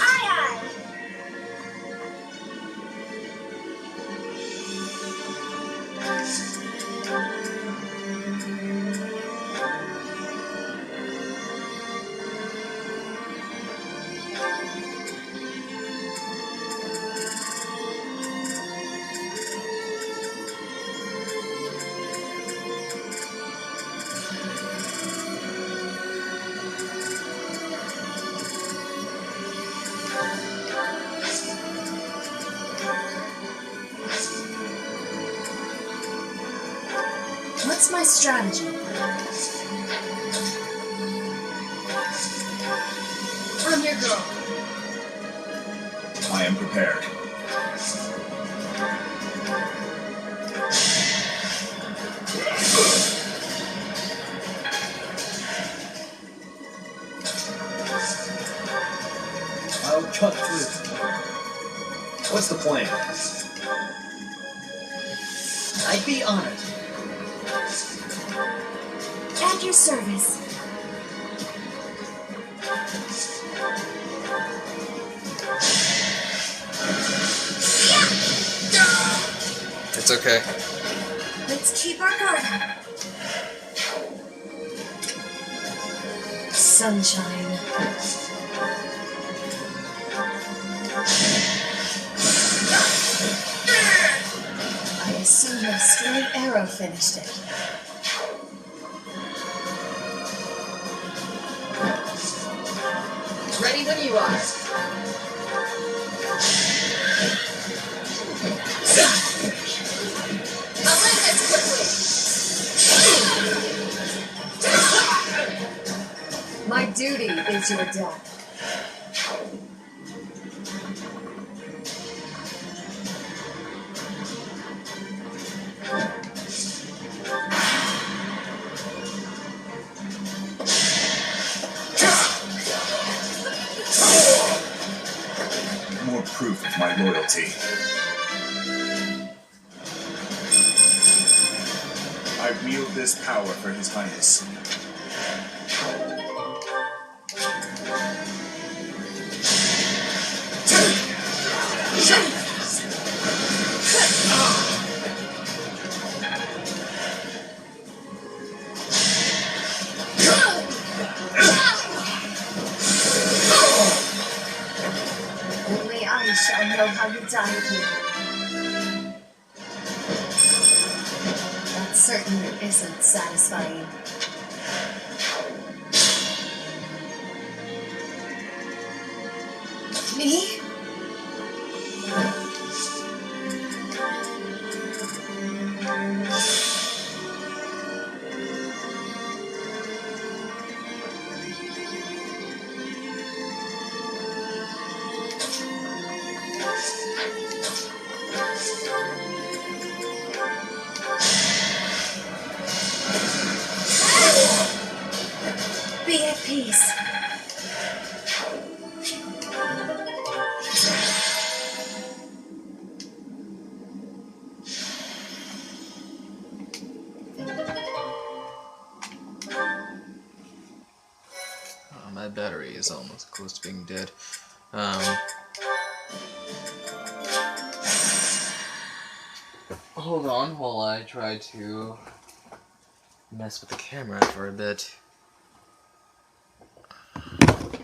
Aye, aye. What's my strategy? I'm your girl. I am prepared. I'll cut through. What's the plan? I'd be honored. At your service. It's okay. Let's keep our guard up. Sunshine. I assume a stray arrow finished it. Ready when you are. I'll end this quickly. My duty is your death. More proof of my loyalty. I wield this power for His Highness. Only I shall know how you die here. That certainly isn't satisfying. Me? Be at peace. Oh, my battery is almost close to being dead. Hold on while I try to mess with the camera for a bit.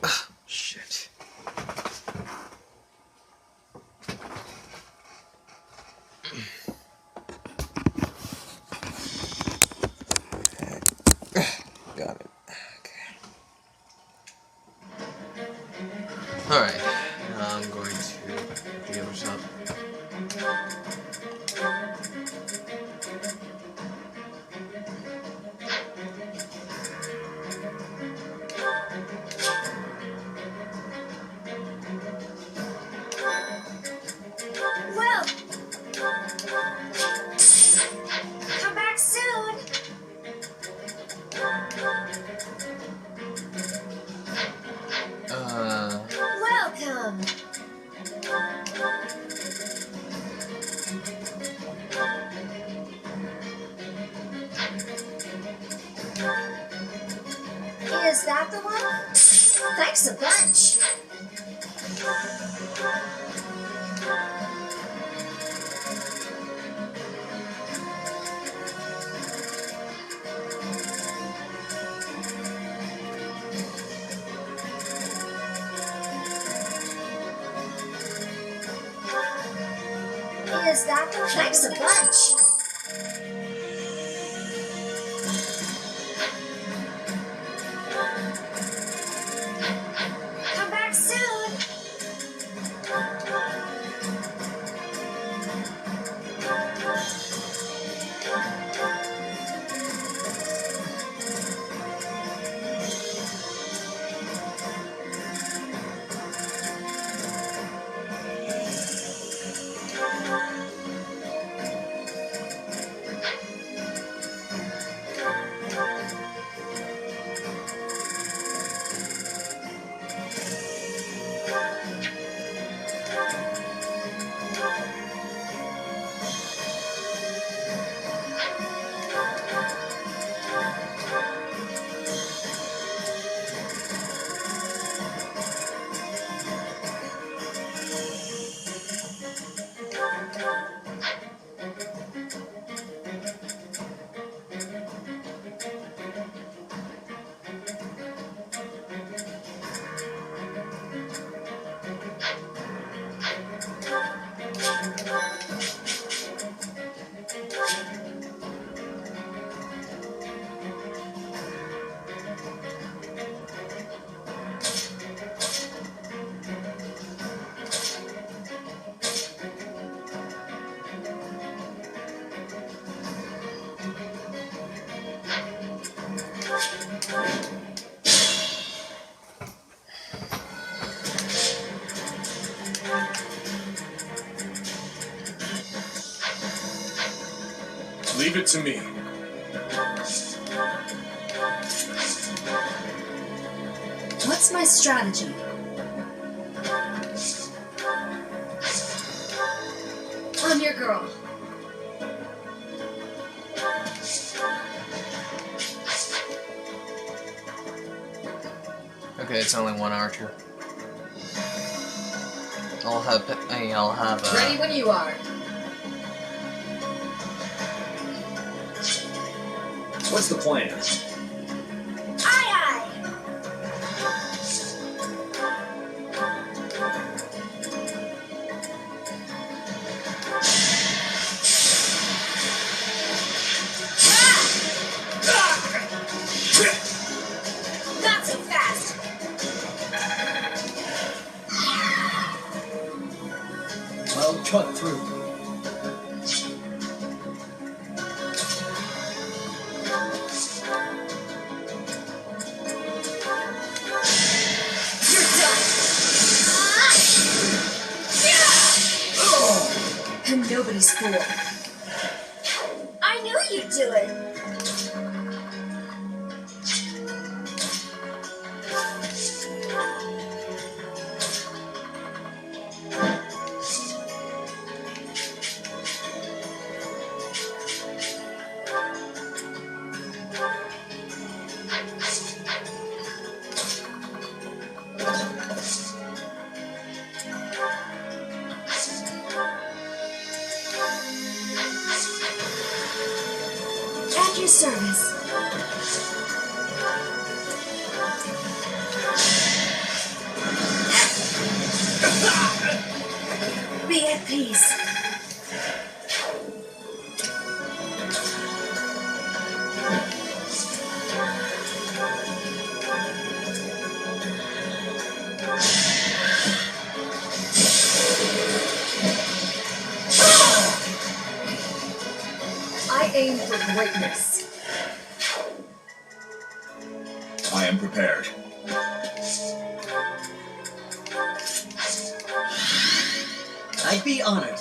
Ugh, shit. Got it. Okay. Alright. Now I'm going to hit the other side. Well, come back soon. Welcome. Is that the one? Thanks a bunch. Is that the Thanks a bunch. Come back soon. Leave it to me. What's my strategy? I'm your girl. Okay, it's only one archer. I'll have Ready when you are. What's the plan? Aye, aye. Not so fast. I'll cut through. You're done. And nobody's fool. I knew you'd do it. At your service. Be at peace. I aim for greatness. I am prepared. I'd be honored.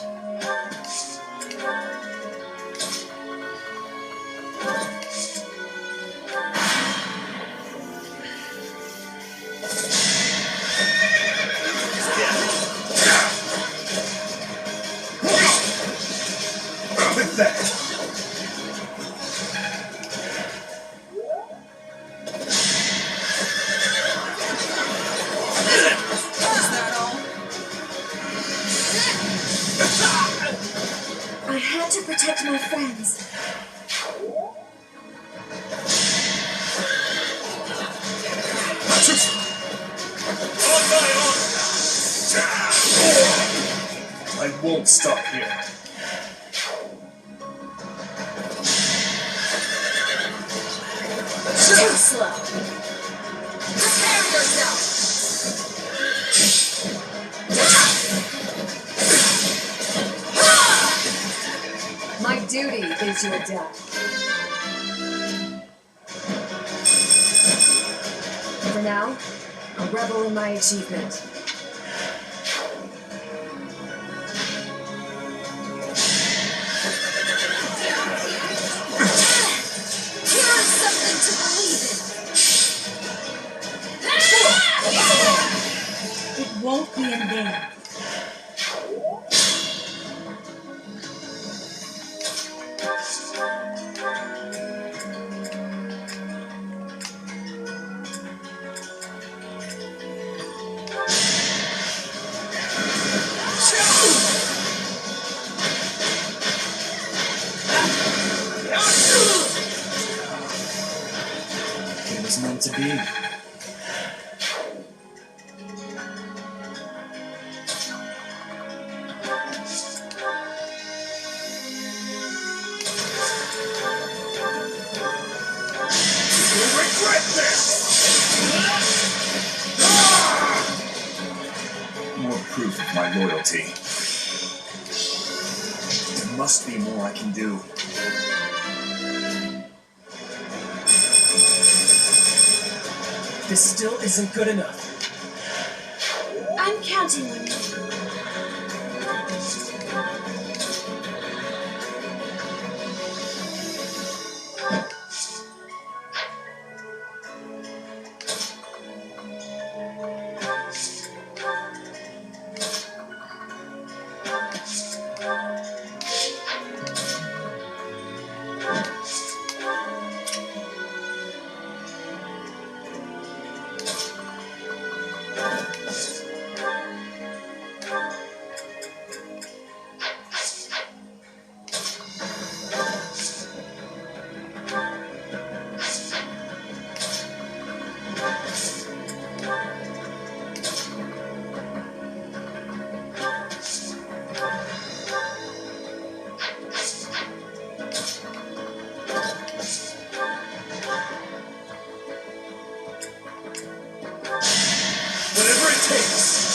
With that. I had to protect my friends. I won't stop here. Too slow. Prepare yourself. My duty is your death. For now, I'll revel in my achievement. Here's something to believe in. It won't be in vain. It was meant to be. You'll regret this! More proof of my loyalty. There must be more I can do. This still isn't good enough. I'm counting on you. Whatever it takes.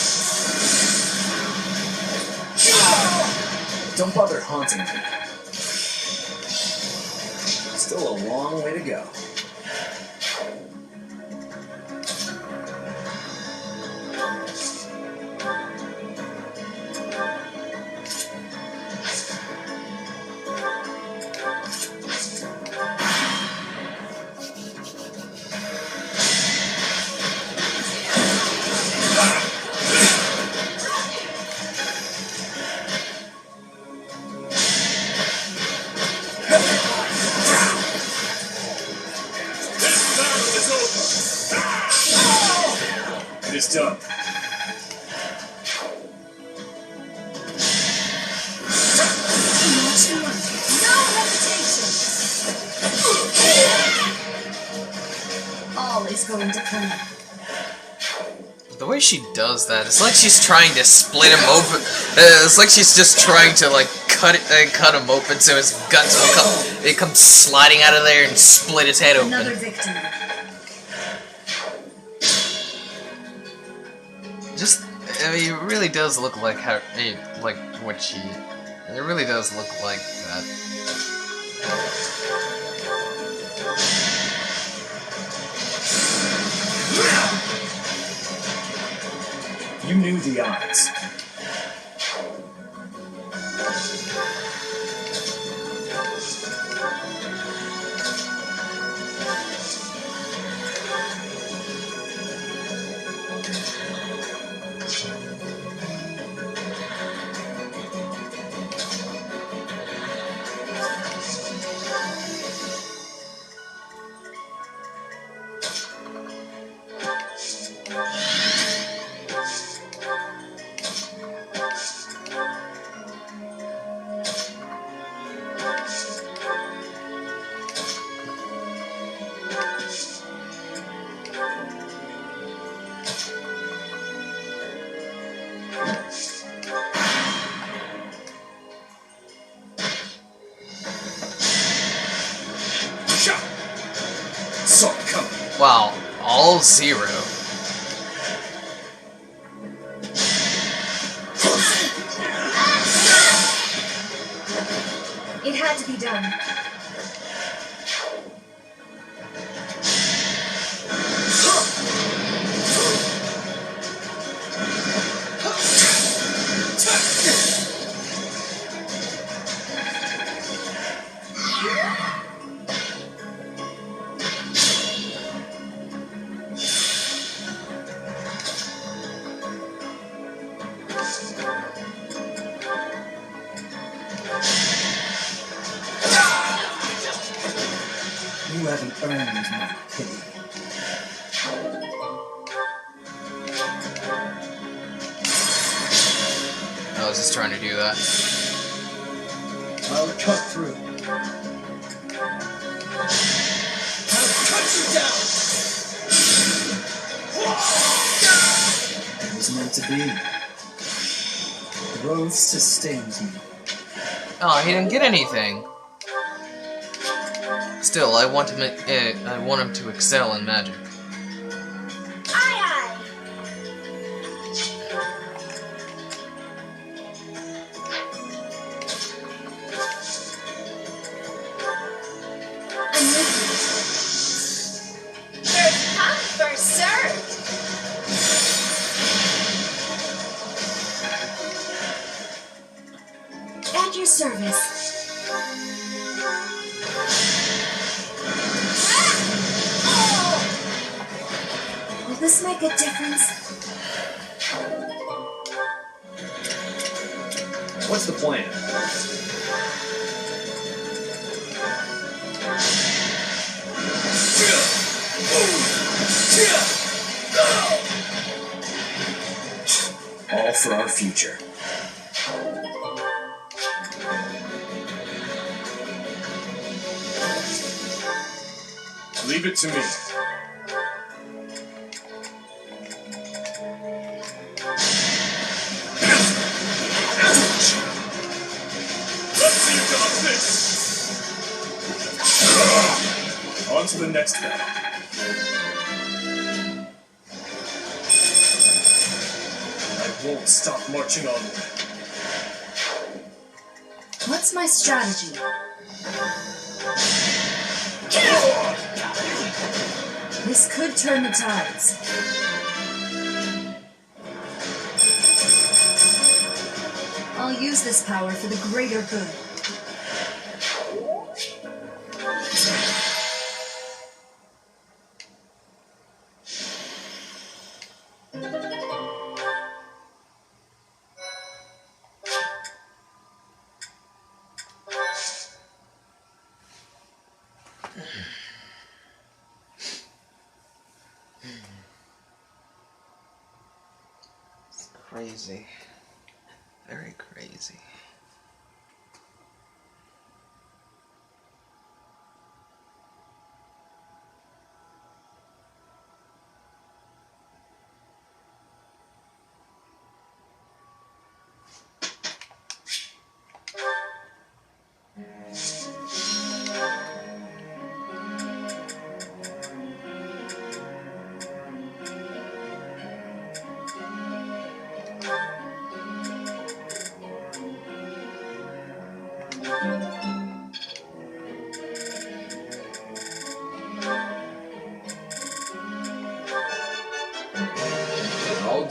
Don't bother haunting me. Still a long way to go. It is done. Not too much. No hesitation! all is going to come. The way she does that, it's like she's trying to split him open. It's like she's just trying to like cut him open so his guts will come sliding out of there and split his head Another open. victim. Just, I mean, it really does look like how, like what she. It really does look like that. You knew the odds. Saw it coming. Wow, all zero. It had to be done. You haven't earned my pity. I was just trying to do that. I'll cut through. It was meant to be. Growth sustains me. Oh, he didn't get anything. Still, I want him. I want him to excel in magic. Aye, aye. I'm with you. First come, first served. At your service. Will this make a difference? What's the plan? All for our future. Leave it to me. On to the next battle. I won't stop marching onward. What's my strategy? This could turn the tides. I'll use this power for the greater good. Crazy. Very crazy.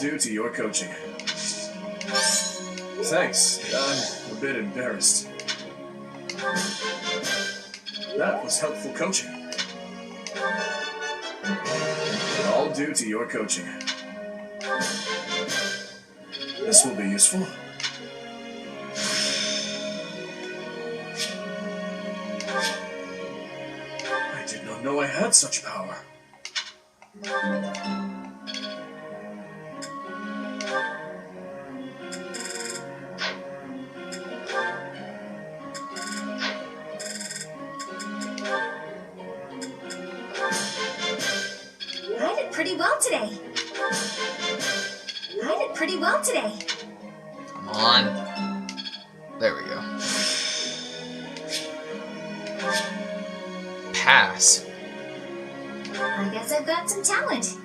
due to your coaching. Thanks. I'm a bit embarrassed. That was helpful coaching. All due to your coaching. This will be useful. I did not know I had such power. I did pretty well today. Come on. There we go. Pass. I guess I've got some talent.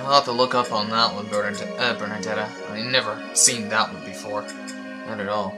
I'll have to look up on that one, Bernadetta. I've never seen that one before. Not at all.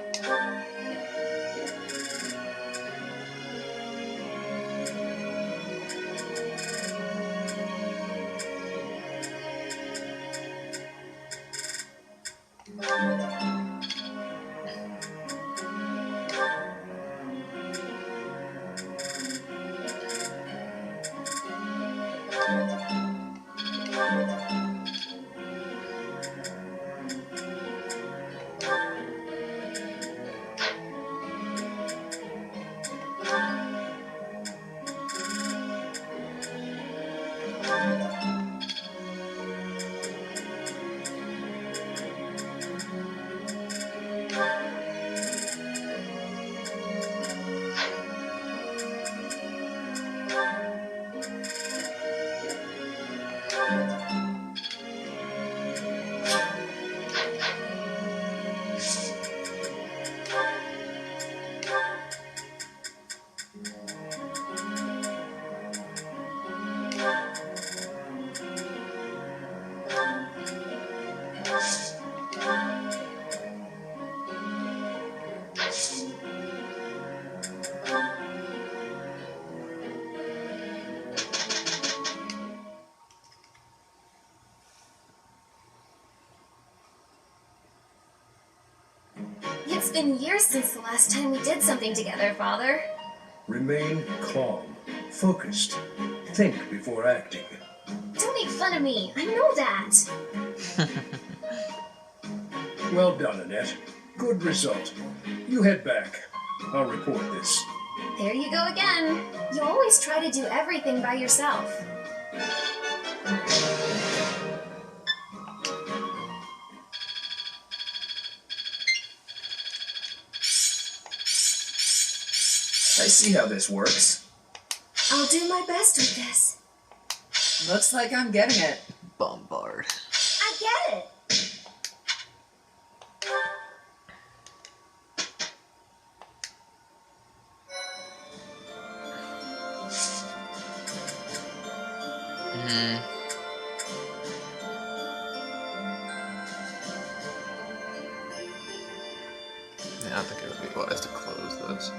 It's been years since the last time we did something together, Father. Remain calm, focused. Think before acting. Don't make fun of me. I know that. Well done, Annette. Good result. You head back. I'll report this. There you go again. You always try to do everything by yourself. I see how this works. I'll do my best with this. Looks like I'm getting it. Bombard. I get it. Yeah, I think it would be wise to close this.